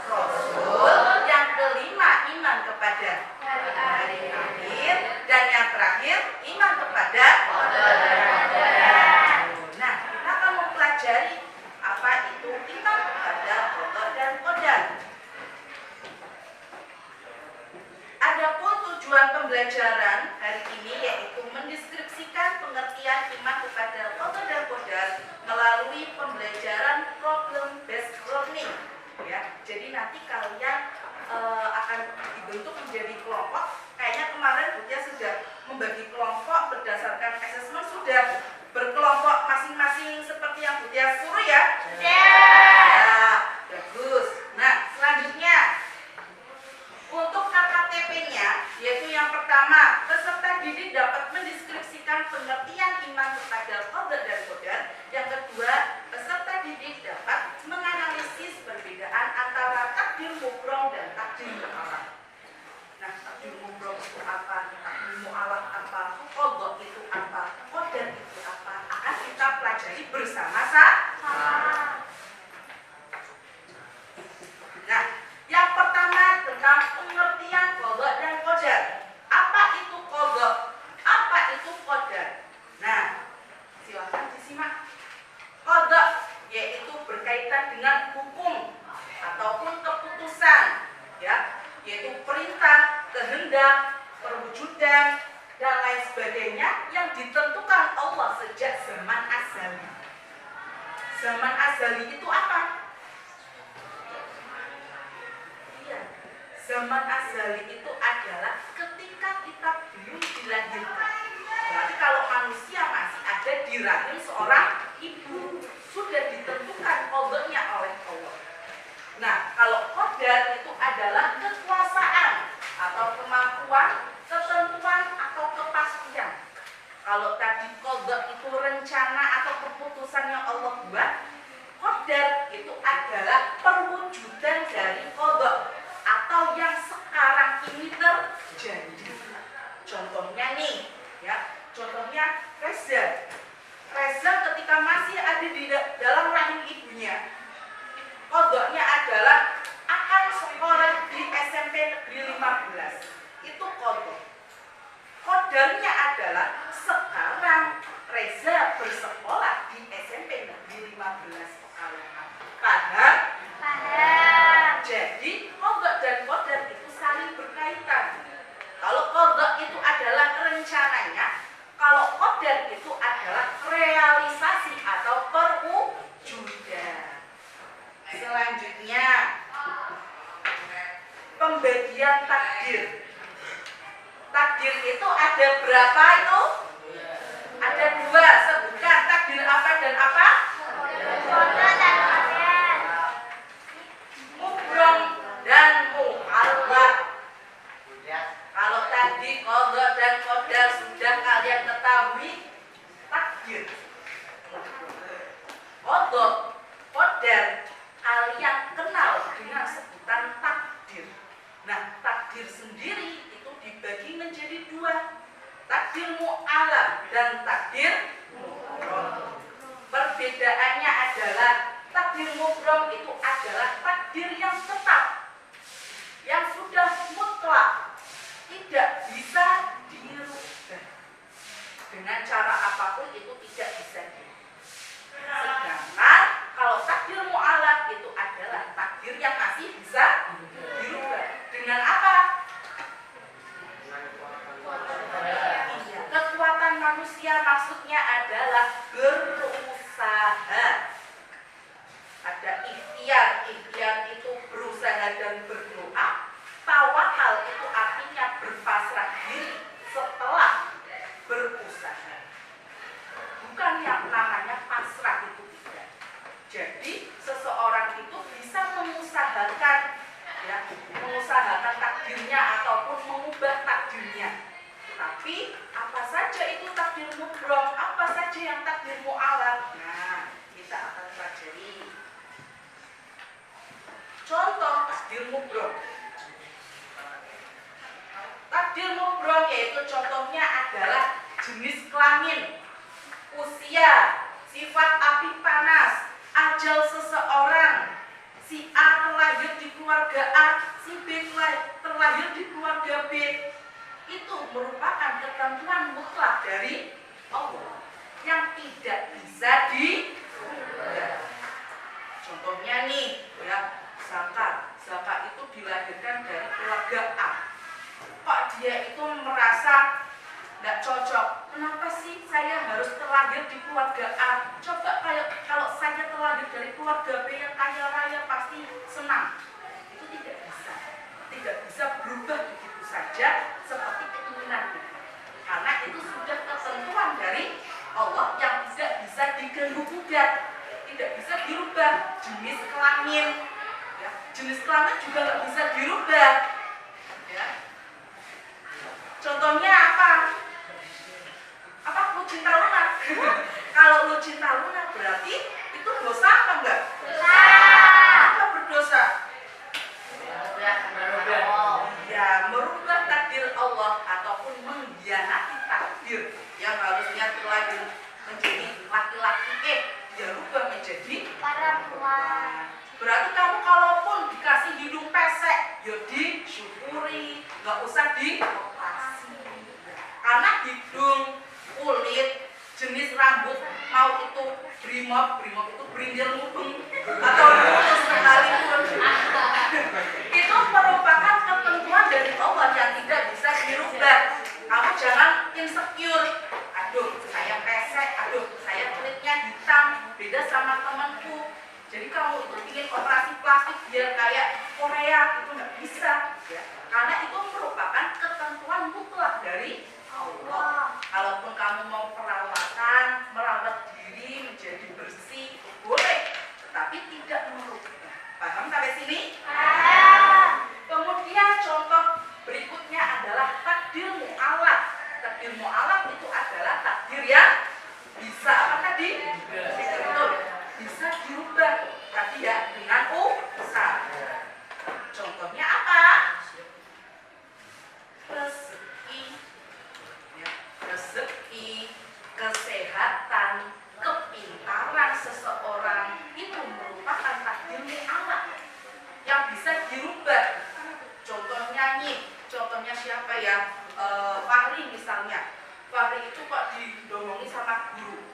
Rasul. Yang kelima, iman kepada hari akhir. Dan yang terakhir, iman kepada Nah, kita akan mempelajari apa itu iman kepada qada dan qadar. Adapun tujuan pembelajaran hari ini yaitu mendeskripsikan pengertian iman kepada qada dan qadar melalui pembelajaran problem based learning. Ya, jadi nanti kalian akan dibentuk menjadi kelompok. Kayaknya kemarin Budias sudah membagi kelompok berdasarkan asesmen, sudah berkelompok masing-masing seperti yang Budias suruh ya? Ya, bagus. Nah, selanjutnya untuk KKTP-nya, yaitu yang pertama, peserta didik dapat mendeskripsikan pengertian iman kepada qada dan qadar. Yang kedua, peserta didik dapat menganalisis perbedaan antara takdir mubrong dan takdir mu'alaf. Nah, takdir mubrong itu apa? Takdir mu'alaf apa? Qada itu apa? Qadar itu apa? Akan kita pelajari bersama-sama. Nah, yang pertama tentang pengertian qada dan qadar. Apa itu qada? Apa itu qadar? Nah, silakan disimak. Qada yaitu berkaitan dengan hukum ataupun keputusan, ya, yaitu perintah, kehendak, perwujudan dan lain sebagainya yang ditentukan Allah sejak zaman azali. Zaman azali itu apa? Iya, zaman azali itu adalah ketika kita belum dilahirkan. Berarti kalau manusia masih ada di rahim seorang ibu, sudah ditentukan qadanya oleh Allah. Nah, kalau qadar itu adalah kekuasaan atau kemampuan, ketentuan atau kepastian. Kalau tadi qada itu rencana atau keputusan yang Allah buat, qadar itu adalah perwujudan dari qada atau yang sekarang ini terjadi. Contohnya nih, ya, contohnya Reza ketika masih ada di dalam rahim ibunya, qadanya adalah akan sekolah di SMP Negeri 15. Itu qada. Qadarnya adalah sekarang Reza bersekolah di SMP Negeri 15 Pekalongan. Paham? Jadi qada dan qadar itu saling berkaitan. Kalau qada itu adalah rencananya, kalau qadar itu adalah realisasi atau perwujudan. Selanjutnya, pembagian takdir. Takdir itu ada berapa itu? takdir apa dan apa? Mubrom dan mu'allaq. Kalau tadi qadha dan qadar sudah kalian ketahui takdir. Qadha, qadar kalian kenal dengan sebutan takdir. Nah, takdir sendiri itu dibagi menjadi dua. Takdir mu'allaq dan takdir mubrom. Perbedaannya adalah takdir mubrom itu adalah takdir yang tetap, yang sudah mutlak, tidak bisa dirubah dengan cara apapun, itu tidak bisa dirubah. Sedangkan kalau takdir mu'allaq itu adalah takdir yang masih bisa dirubah. Dengan apa? Kekuatan manusia maksudnya adalah berusaha. Ada ikhtiar, ikhtiar itu berusaha dan berdoa. Tawakal itu artinya berpasrah diri setelah berusaha. Bukan yang namanya pasrah, itu tidak. Jadi seseorang itu bisa mengusahakan, ya, mengusahakan takdirnya ataupun mengubah takdirnya. Tapi apa saja itu takdir mubrom, apa saja yang takdir mu'allaq? Nah, kita akan pelajari. Contoh takdir mubrom. Takdir mubrom yaitu contohnya adalah jenis kelamin, usia, sifat api panas, ajal seseorang. Si A terlahir di keluarga A, si B terlahir di keluarga B. Itu merupakan ketentuan mutlak dari Allah yang tidak bisa dirubah. Contohnya nih, ya, Zaka itu dilahirkan dari keluarga A. Kok dia itu merasa nggak cocok? Kenapa sih saya harus terlahir di keluarga A? Coba kalau saya terlahir dari keluarga B yang kaya raya pasti senang. Itu tidak bisa berubah begitu saja seperti keinginan kita. Karena itu sudah ketentuan dari Allah yang tidak bisa diganggu gugat, tidak bisa dirubah. Jenis kelamin, ya, jenis kelamin juga nggak bisa dirubah. Ya. Contohnya apa? Lu cinta Luna. Kalau lu cinta Luna berarti itu dosa apa enggak? Dosa. Apa berdosa? Ya, merubah takdir Allah ataupun mengkhianati takdir yang harusnya terlahir menjadi laki-laki, dia rubah menjadi perempuan. Berarti kamu kalaupun dikasih hidung pesek, ya disyukuri, nggak usah dioperasi. Karena hidung, kulit, jenis rambut, mau itu brimob itu berindir mubeng atau lurus sekalipun, itu merupakan ketentuan dari Allah yang tidak bisa dirubah. Kamu jangan insecure. Aduh, saya pesek, aduh, saya kulitnya hitam, beda sama temanku. Jadi kamu itu ingin operasi plastik biar kayak Korea, itu nggak bisa, ya. Karena itu merupakan ketentuan mutlak dari Allah. Kalaupun kamu mau perawatan, merawat diri menjadi bersih, boleh, tetapi tidak merubah. Paham sampai sini? Paham. Kemudian contoh berikutnya adalah takdir mu'allaq. Takdir mu'allaq itu adalah takdir yang bisa apa tadi? Betul. Bisa dirubah. Tadi ya dengan usaha. Contohnya apa? Rezeki, kesehatan, kepintaran seseorang itu merupakan takdir mu'allaq yang bisa dirubah. Contohnya siapa ya? Fahri misalnya. Fahri itu kok didomongi sama guru.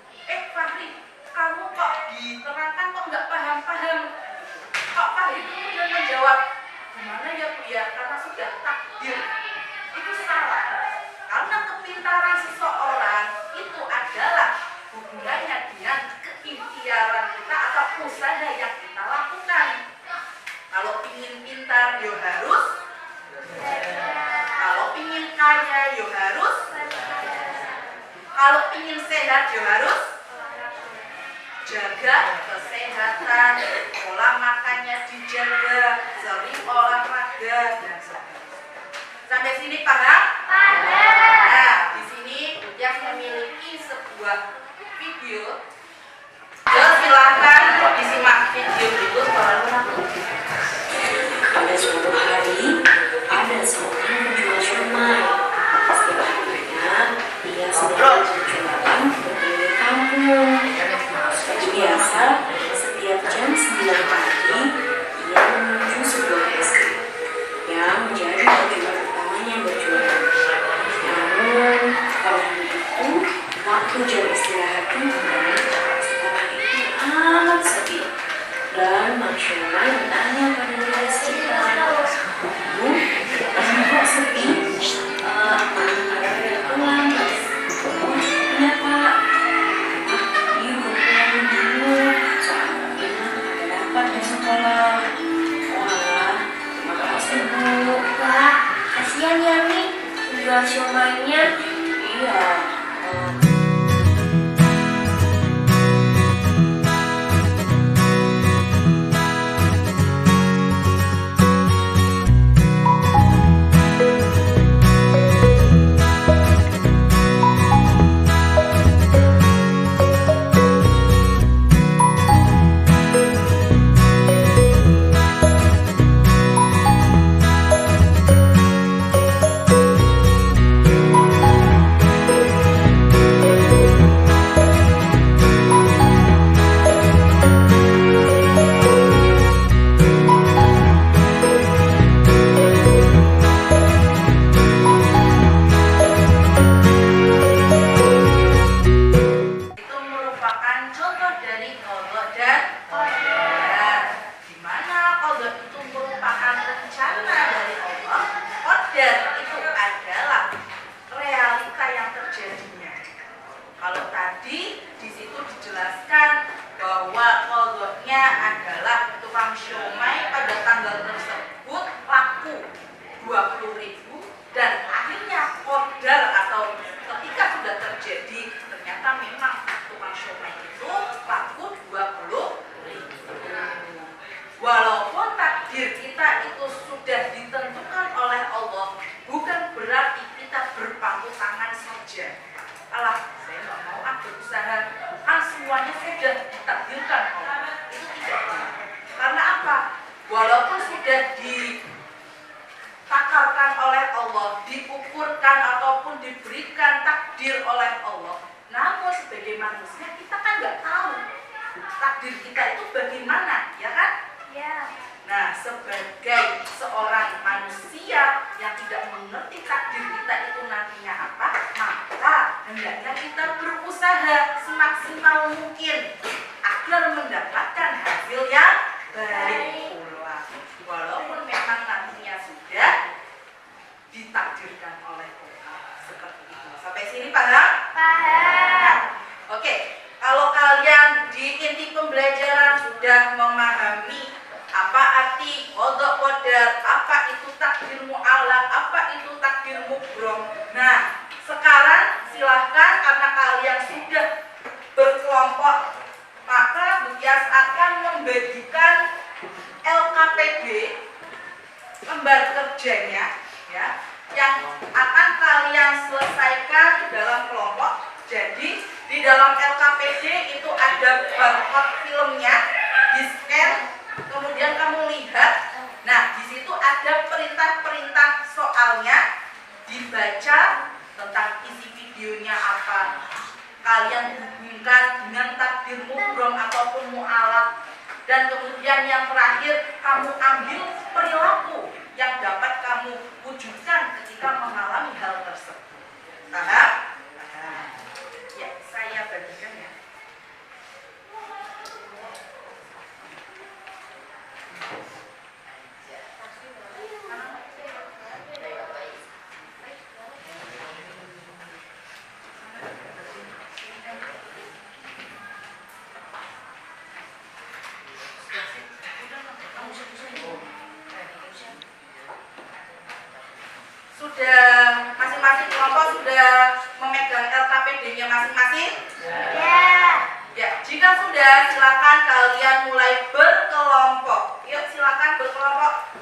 Fahri, kamu kok diterangkan kok nggak paham-paham? Kok Fahri kemudian menjawab, gimana ya Bu ya? Karena sudah takdir. Itu salah. Karena kepintaran seseorang itu adalah hubungannya dengan keikhtiaran kita atau usaha yang kita lakukan. Kalau ingin pintar, yo harus. Kalau ingin kaya, yo harus. Kalau ingin sehat, yo harus. jaga kesehatan, pola makannya dijaga, sering olahraga dan sebagainya. Sampai sini paham? Nah, di sini yang memiliki sebuah video. Silakan disimak video itu Pada suatu hari, ada seorang penjual siomay. Setiap harinya, ia sedang berjualan berkeliling kampung. Seperti biasa, setiap jam 9 pagi, ia menuju sebuah SD yang menjadi tujuan utamanya berjualan. Namun, pada hari itu, waktu jam istirahat tiba, sekolah itu amat sepi. Dan Mang Siomay bertanya pada nilai sekitar, "Bu, kok sepi? Ada yang pulang?" "Oh, iya Pak. Ibu pulang dulu, soalnya ada rapat di sekolah." "Wah, terima kasih Bu." Pak, kasihan ya Mi, jual siomaynya. "Iya, itu merupakan contoh dari qadha dan qadar. Di mana qadha itu merupakan rencana dari Allah, qadar itu adalah realita yang terjadinya. Kalau tadi di situ dijelaskan bahwa qadhanya adalah tukang siomay pada tanggal tersebut laku 20.000 dan akhirnya qadar atau ketika sudah terjadi ternyata memang tukang siomay itu laku 20.000. Walaupun takdir kita itu sudah ditentukan oleh Allah, bukan berarti kita berpangku tangan saja. Alah, saya nggak mau berusaha, kan semuanya sudah ditakdirkan Allah. Itu tidak benar. Karena apa? Walaupun sudah ditakarkan oleh Allah, diukurkan ataupun diberikan takdir oleh Allah, namun sebagai manusia kita kan nggak tahu takdir kita itu bagaimana, ya kan? Ya. Nah, sebagai seorang manusia yang tidak mengerti takdir kita itu nantinya apa, maka hendaknya kita berusaha semaksimal mungkin agar mendapatkan hasil yang baik pula. Walaupun memang nantinya sudah ditakdirkan oleh Allah seperti itu. Sampai sini paham? Paham. Oke, kalau kalian di inti pembelajaran sudah memahami apa arti qadha qadar, apa itu takdir mu'allaq, apa itu takdir mubrom. Nah, sekarang silahkan karena kalian sudah berkelompok, maka Bukias akan membagikan LKPD, lembar kerjanya, ya, yang akan kalian selesaikan dalam kelompok. Jadi di dalam LKPD itu ada barcode filmnya, di-scan, kemudian kamu lihat. Nah, di situ ada perintah-perintah soalnya, dibaca tentang isi videonya apa. Kalian hubungkan dengan takdir mubrom ataupun mu'allaq. Dan kemudian yang terakhir, kamu ambil perilaku yang dapat kamu wujudkan ketika mengalami hal tersebut. Paham? Paham. Ya, saya bagikan ya. Sudah masing-masing kelompok sudah memegang LKPD-nya masing-masing? Ya. Ya, Jika sudah, silakan kalian mulai berkelompok. Yuk, silakan berkelompok.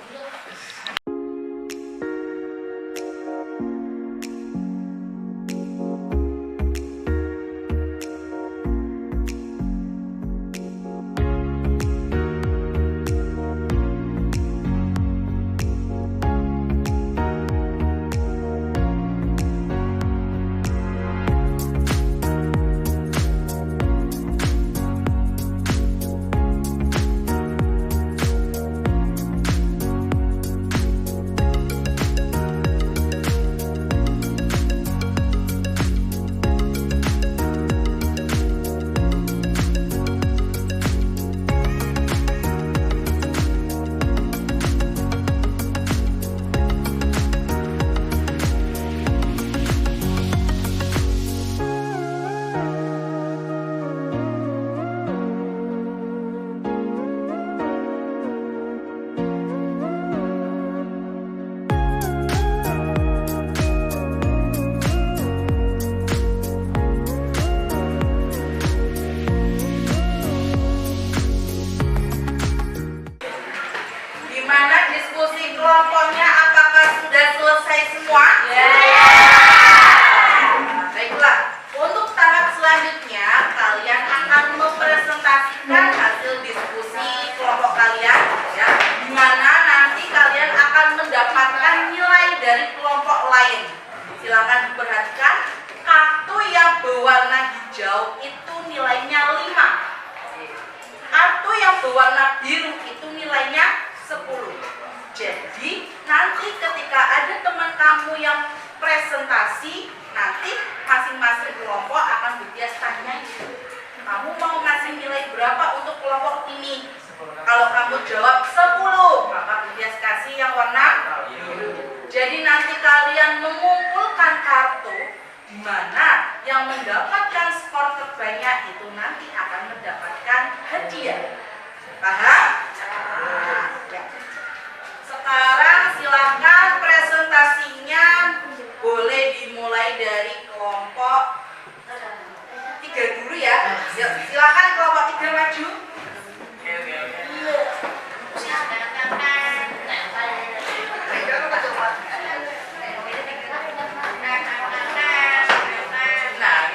Kelompoknya apakah sudah selesai semua? Baiklah, untuk tahap selanjutnya kalian akan mempresentasikan hasil diskusi kelompok kalian, ya, di mana nanti kalian akan mendapatkan nilai dari kelompok lain. Silakan diperhatikan, kartu yang berwarna hijau itu nilainya 5. Kartu yang berwarna biru itu nilainya 10. Jadi nanti ketika ada teman kamu yang presentasi, nanti masing-masing kelompok akan berhias tanya, kamu mau ngasih nilai berapa untuk kelompok ini? Kalau kamu jawab 10, maka berhias kasih yang warna biru. Jadi nanti kalian mengumpulkan kartu, di mana yang mendapatkan skor terbanyak itu nanti akan mendapatkan hadiah. Paham? Sekarang silakan presentasinya boleh dimulai dari kelompok 3 dulu ya. Silakan kelompok 3 maju. Nah,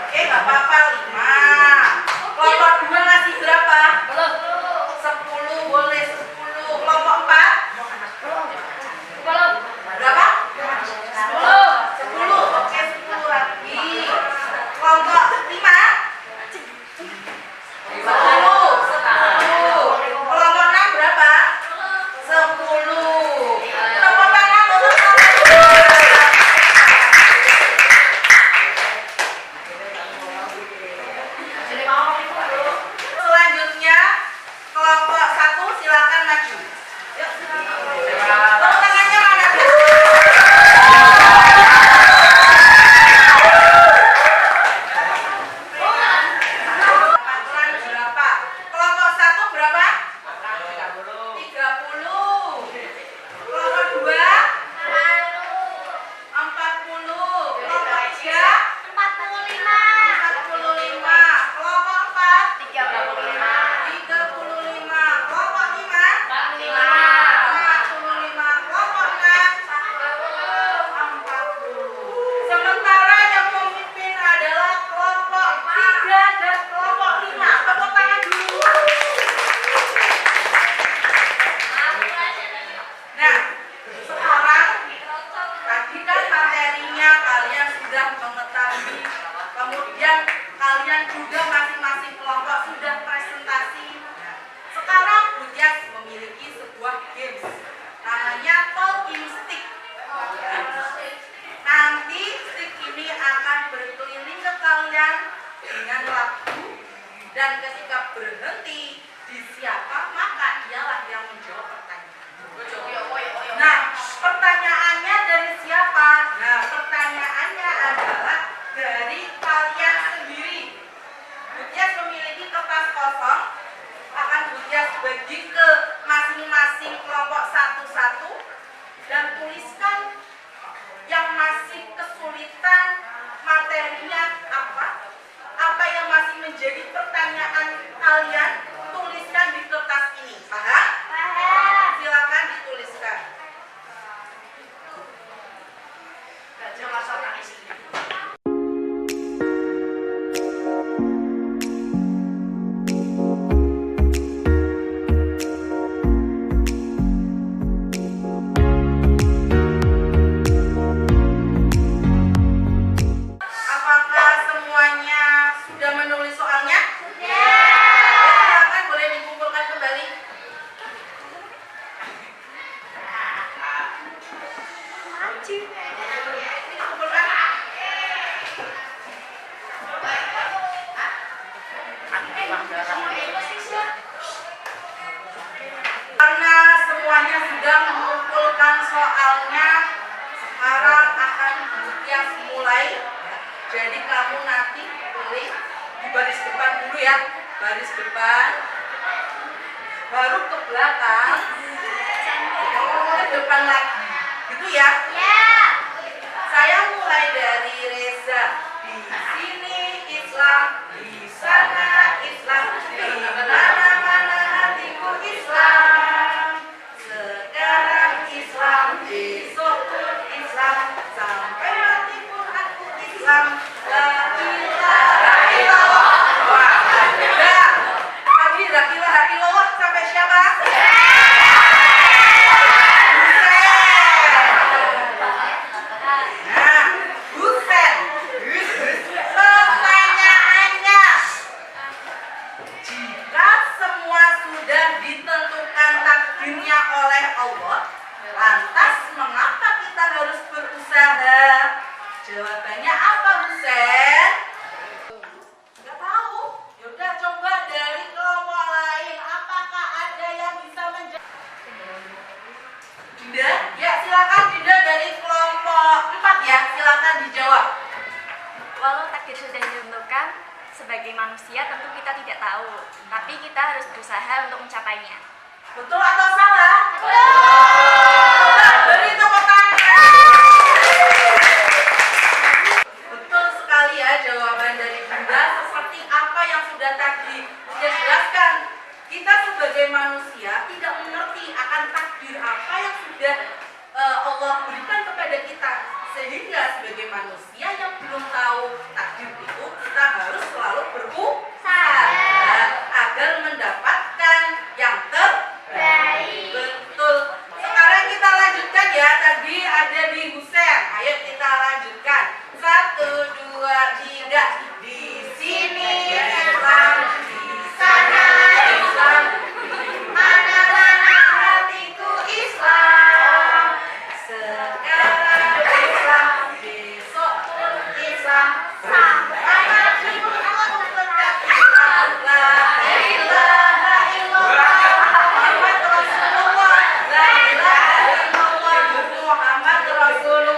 Oke, nggak apa-apa, 5. Kelompok 2 ngasih berapa? 10, boleh 10. Kelompok 4? Berapa? 10. Oke, 10 lagi. Kelompok 5? 10. Kelompok 6 berapa? 10. Tepuk tangan untuk selanjutnya kelompok 1 silakan maju. Yuk. Tepuk tangannya mana? Aturan berapa? Kelompok 1 berapa? 30. Kelompok 2? 40. Kelompok 3? 45. Kelompok 4? 35. Kelompok 5? 45. Kelompok 6? 40. Sementara yang memimpin adalah kelompok 3 dan kelompok 5. Tepuk tangan dulu. Nah, sekarang tadi kan materinya kalian sudah mengetahui, kemudian kalian juga masing-masing kelompok sudah presentasi. Sekarang Budias memiliki sebuah games, namanya talking stick. Nanti stick ini akan berkeliling ke kalian dengan lagu, dan ketika berhenti di siapa maka dialah yang menjawab pertanyaan. Nah, pertanyaannya dari siapa? Nah, pertanyaannya adalah dari kalian sendiri. Budias memiliki kertas kosong, akan Budias bagi ke masing-masing kelompok satu-satu, dan tuliskan yang masih kesulitan materinya apa yang masih menjadi pertanyaan kalian, tuliskan di kertas ini. Paham? Silakan dituliskan. Apakah semuanya sudah menulis soalnya? Silakan, boleh dikumpulkan kembali. Dikumpulkan. Karena semuanya sudah mengumpulkan soalnya, sekarang akan Budias mulai. Jadi kamu nanti pilih di baris depan dulu ya, baris depan, baru ke belakang, ke depan lagi, gitu ya? Saya mulai dari Reza. Di sini Islam, di sana Islam, di mana-mana hatiku Islam. Sekarang Islam, besok pun Islam, sampai mati pun aku Islam. La ilaha illallah. Wah, ada. Tadi la ilaha illallah sampai siapa? Nah, Buset. Pertanyaannya, jika semua sudah ditentukan takdirnya oleh Allah, lantas mengapa kita harus berusaha? Jawabannya apa, Buset? Nggak tahu. Yaudah, coba dari kelompok lain, apakah ada yang bisa menjawab? Dinda? Ya, silakan Dinda dari kelompok 4 ya, silakan dijawab. Walau takdir sudah ditentukan, sebagai manusia tentu kita tidak tahu, tapi kita harus berusaha untuk mencapainya. Betul atau salah? Coba beri tepuk tangan. Betul sekali ya jawaban dari Bunda. Seperti apa yang sudah tadi dia jelaskan, kita sebagai manusia tidak mengerti akan takdir apa yang sudah Allah berikan kepada kita, sehingga sebagai manusia yang belum tahu takdir itu, kita 2, 3. Di sini Islam, di sana Islam, di mana-mana hatiku Islam. Sekarang Islam, besok pun Islam, sampai matiku aku tetap Islam. La ilaha illallah Muhammad Rasulullah. La ilaha illallah Muhammad Rasulullah.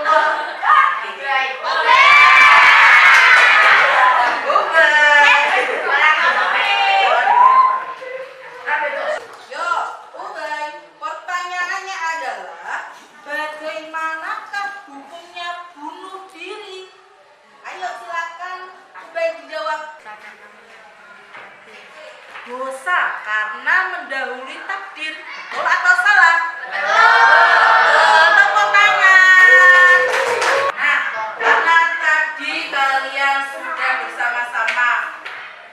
Yuk, Ubay, pertanyaannya adalah bagaimanakah hukumnya bunuh diri? Ayo silakan Ubay dijawab. Dosa karena mendahului takdir. Betul atau salah? Tepuk tangan. Nah, karena tadi kalian sudah bersama-sama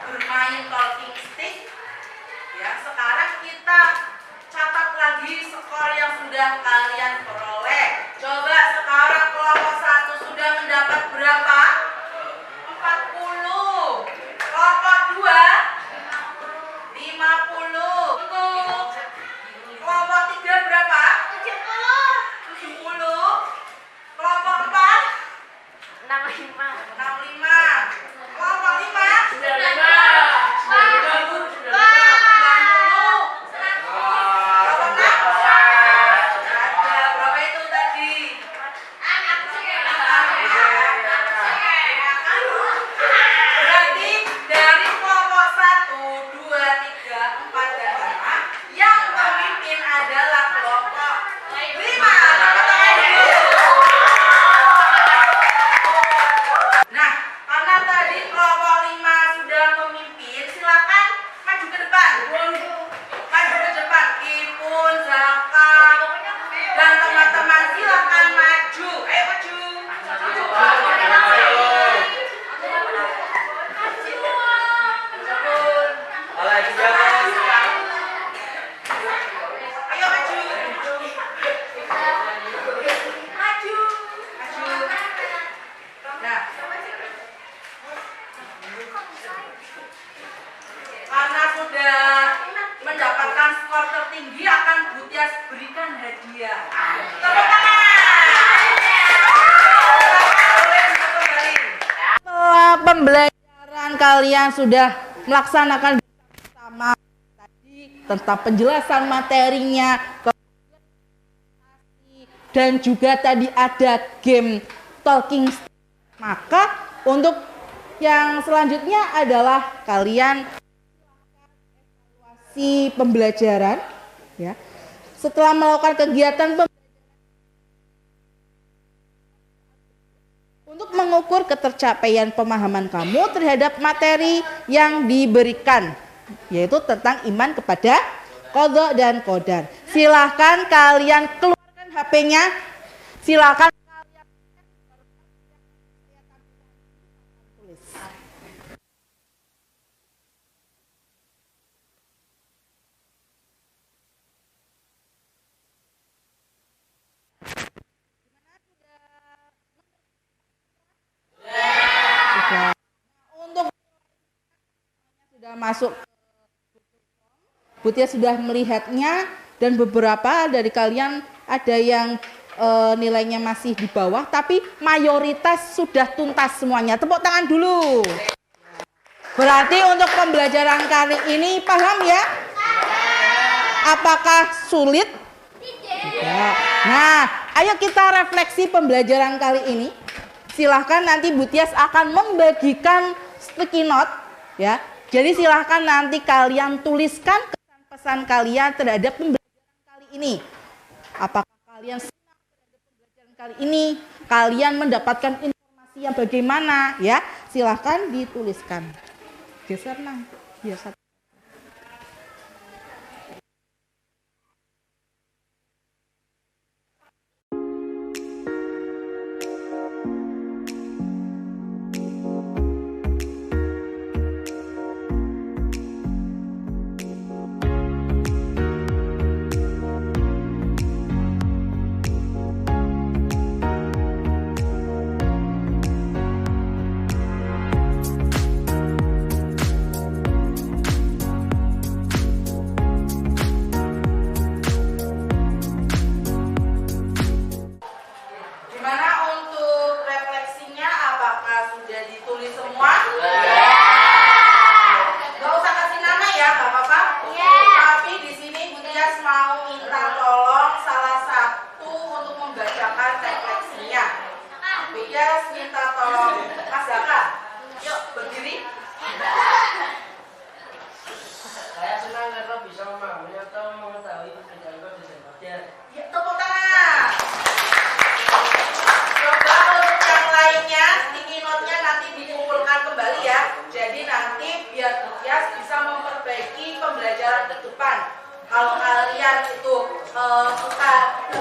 bermain talking stick, ya, sekarang kita catat lagi skor yang sudah kalian peroleh. Coba sekarang kelompok 1 sudah mendapat berapa? 40. Kelompok 2 50. Untuk kelompok 3 berapa? 70. Kelompok 4 65. 65. Kelompok 5 berapa itu tadi? Berarti dari kelompok 1, 2, 3, 4, dan 5 yang memimpin adalah kelompok 5. Nah, karena tadi kelompok 5 sudah memimpin, silakan maju ke depan. Maju ke depan, Ipun, Zaka, dan teman-teman silakan maju. Ayo maju. Ayo maju. Maju. Nah, karena sudah mendapatkan skor tertinggi akan Butias berikan hadiah. Tepuk tangan. Boleh kembali. Setelah pembelajaran kalian sudah melaksanakan bersama tadi tentang penjelasan materinya, dan juga tadi ada game talking stick. Maka untuk yang selanjutnya adalah kalian evaluasi pembelajaran, ya. Setelah melakukan kegiatan untuk mengukur ketercapaian pemahaman kamu terhadap materi yang diberikan, yaitu tentang iman kepada qadha dan qadar. Silahkan kalian keluarkan HP-nya. Silahkan kalian tulis. Untuk sudah masuk, Butia sudah melihatnya, dan beberapa dari kalian ada yang nilainya masih di bawah, tapi mayoritas sudah tuntas semuanya. Tepuk tangan dulu. Berarti untuk pembelajaran kali ini paham ya? Apakah sulit? Tidak. Nah, ayo kita refleksi pembelajaran kali ini. Silahkan nanti Butias akan membagikan sticky note, ya. Jadi silahkan nanti kalian tuliskan kesan-pesan kalian terhadap pembelajaran kali ini. Apakah kalian senang terhadap pembelajaran kali ini? Kalian mendapatkan informasi yang bagaimana, ya? Silahkan dituliskan. Geser nang, biasa.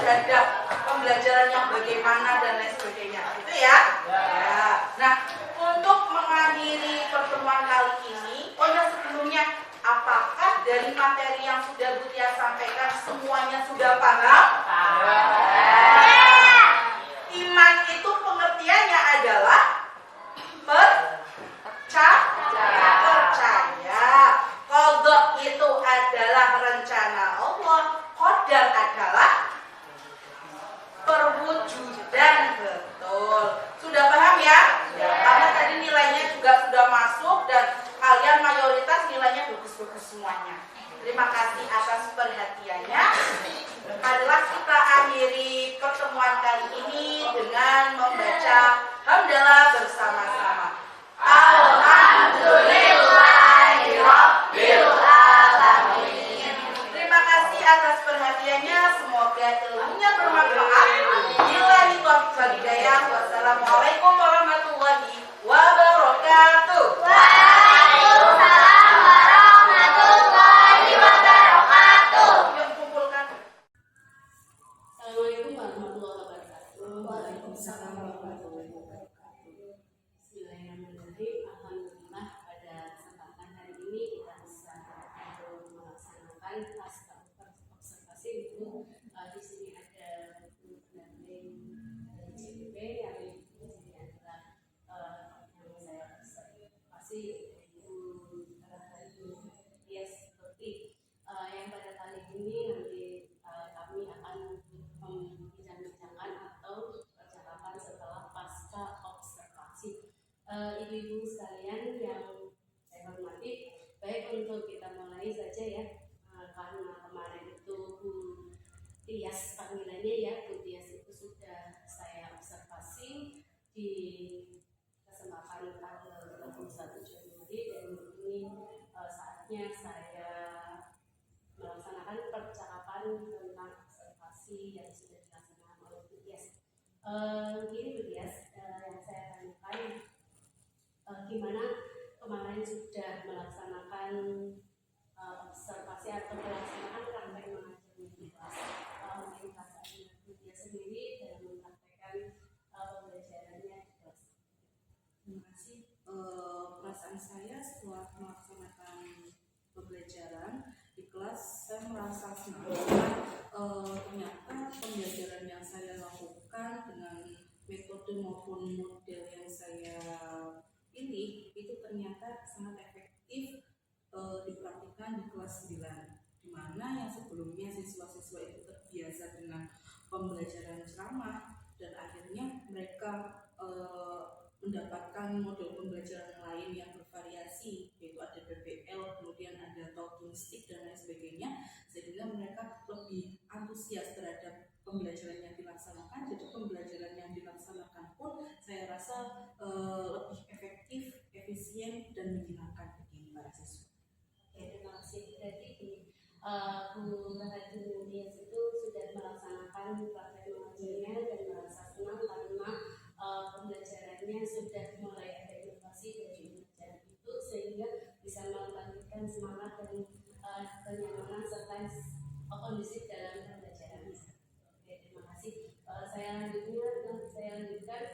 terhadap pembelajaran yang bagaimana dan lain sebagainya, gitu ya. Ya. Nah, untuk mengakhiri pertemuan kali ini, sebelumnya, apakah dari materi yang sudah Bu Tia sampaikan semuanya sudah paham? Iman itu pengertiannya adalah percaya. Qadha itu adalah rencana Allah. Qadar adalah perwujudan. Betul. Sudah paham ya? Karena tadi nilainya juga sudah masuk dan kalian mayoritas nilainya bagus-bagus semuanya. Terima kasih atas perhatiannya. Marilah kita akhiri pertemuan kali ini dengan membaca hamdalah bersama-sama. Alhamdulillahirabbil alamin. Terima kasih atas perhatiannya. Semoga ilmunya bermanfaat. Billahi taufiq wal hidayah. Wassalamualaikum warahmatullahi wabarakatuh. Waalaikumsalam warahmatullahi wabarakatuh. Yuk kumpulkan. Assalamualaikum warahmatullahi wabarakatuh. Waalaikumsalam warahmatullahi wabarakatuh. Bismillahirrahmanirrahim. Alhamdulillah pada kesempatan hari ini kita bisa melaksanakan kelas observasi itu. Di sini ada pendamping dari CPP yang di sini adalah yang saya observasi Ibu Tias Seperti yang pada kali ini nanti kami akan membincang-bincangkan atau percakapan setelah pasca observasi. Ibu-ibu sekalian yang saya hormati, baik untuk kita mulai saja ya, karena kemarin itu Bu Tias panggilannya ya, Bu Tias itu sudah saya observasi di kesempatan tanggal 21 Januari dan ini saatnya saya melaksanakan percakapan tentang observasi yang sudah dilaksanakan oleh Bu Tias. Begini Bu Tias, yang saya tanyakan, gimana kemarin sudah melaksanakan observasi atau melaksanakan praktek mengajar di kelas. Mungkin perasaan Bu Tias sendiri dalam mempraktekkan pembelajarannya di kelas. Terima kasih. Perasaan saya setelah melaksanakan pembelajaran di kelas, saya merasa senang ternyata pembelajaran yang saya lakukan dengan metode maupun model yang saya pilih itu ternyata sangat efektif dipraktikkan di kelas 9, di mana yang sebelumnya siswa-siswa itu terbiasa dengan pembelajaran ceramah dan akhirnya mereka mendapatkan model pembelajaran lain yang bervariasi, yaitu ada PPL, kemudian ada talking stick dan lain sebagainya, sehingga mereka lebih antusias terhadap pembelajaran yang dilaksanakan. Jadi pembelajaran yang dilaksanakan pun saya rasa lebih efektif, efisien dan menyenangkan bagi para siswa. Oke, terima kasih. Berarti Bu Rahadun Tias itu sudah melaksanakan praktek mengajarnya dan merasa senang karena pembelajarannya sudah mulai ada inovasi dari pembelajaran itu sehingga bisa membangkitkan semangat dan kenyamanan serta kondisi dalam pembelajaran. Oke, terima kasih. Saya lanjutkan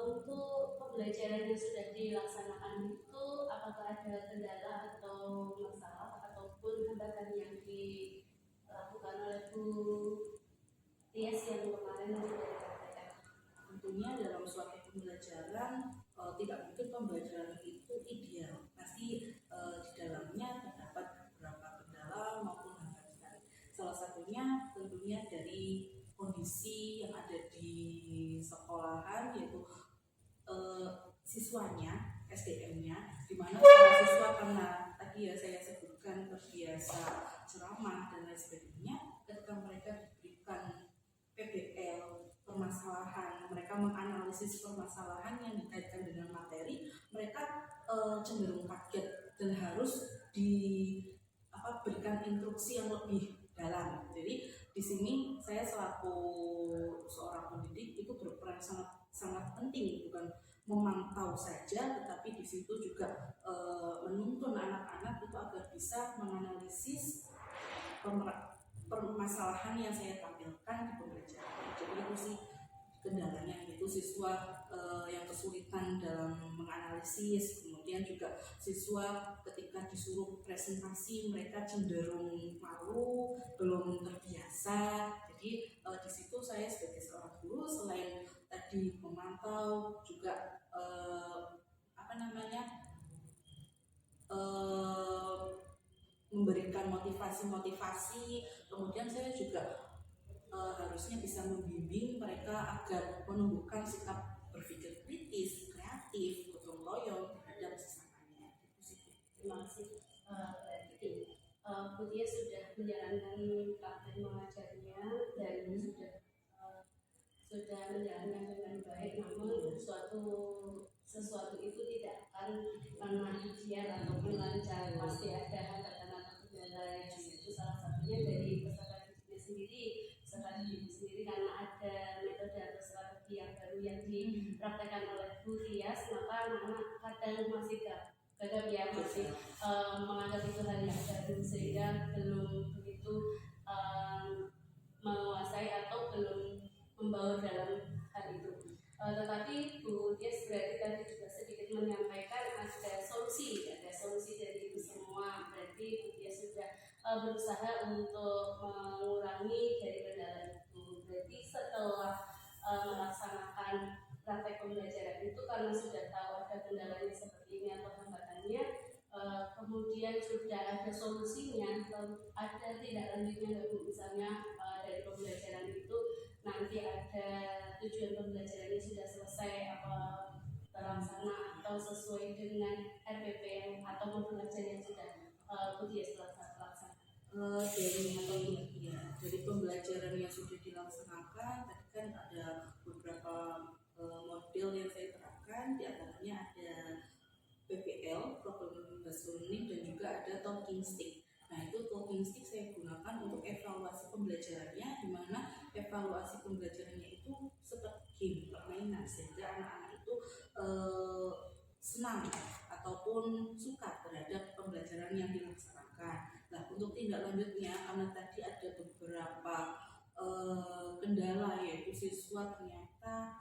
untuk pembelajaran yang sudah dilaksanakan itu, apakah ada kendala atau masalah ataupun hambatan yang dilakukan oleh Bu Tias yang kemarin sudah dikatakan? Tentunya dalam suatu pembelajaran tidak mungkin pembelajaran itu ideal, pasti di dalamnya terdapat beberapa kendala maupun hambatan. Salah satunya tentunya dari kondisi yang ada di sekolahan, yaitu siswanya, SDM-nya, di mana para siswa karena tadi ya saya sebutkan terbiasa ceramah dan lain sebagainya, ketika mereka diberikan PBL permasalahan, mereka menganalisis permasalahan yang dikaitkan dengan materi, mereka cenderung kaget dan harus diberikan instruksi yang lebih dalam. Jadi di sini saya selaku seorang pendidik itu berperan sangat penting, bukan memantau saja, tetapi di situ juga menuntun anak-anak itu agar bisa menganalisis permasalahan yang saya tampilkan di pembelajaran. Jadi itu sih kendalanya, itu siswa yang kesulitan dalam menganalisis, kemudian juga siswa ketika disuruh presentasi mereka cenderung malu, belum terbiasa. Jadi di situ saya sebagai seorang guru selain tadi memantau juga memberikan motivasi-motivasi, kemudian saya juga harusnya bisa membimbing mereka agar menumbuhkan sikap berpikir kritis, kreatif, gotong royong terhadap sesamanya. Terima kasih. Berarti Bu Tia sudah menjalankan praktek mengajarnya dan sudah menjalankan dengan baik, namun sesuatu itu tidak akan pernah ideal ataupun lancar, pasti ada hambatan atau kendala. Itu salah satunya dari peserta didiknya sendiri karena ada metode atau strategi yang baru yang dipraktekkan oleh Bu Tias, maka anak-anak kadang masih gagap ya, masih menganggap itu hal yang baru sehingga belum begitu menguasai atau belum membaur dalam hal itu. Tetapi Bu Tias berarti tadi juga sedikit menyampaikan ada solusi dari itu semua. Berarti Bu Tias sudah berusaha untuk mengurangi dari kendala itu. Berarti setelah melaksanakan praktek pembelajaran itu, karena sudah tahu ada kendalanya seperti ini atau hambatannya, kemudian sudah ada solusinya, ada tidak lanjutnya misalnya dari pembelajaran itu nanti ada tujuan pembelajarannya sudah selesai apa terlaksana atau sesuai dengan RPP yang atau modul belajar yang sudah Bu Tias laksanakan. Dari pembelajaran yang sudah dilaksanakan tadi kan ada beberapa model yang saya terapkan, di antaranya ada PPL, Problem Based Learning, dan juga ada Talking Stick. Nah, itu Talking Stick saya gunakan untuk evaluasi pembelajarannya, di mana evaluasi pembelajarannya itu seperti game, permainan, sehingga anak-anak itu senang ataupun suka terhadap pembelajaran yang dilaksanakan. Nah, untuk tindak lanjutnya, karena tadi ada beberapa kendala, yaitu siswa ternyata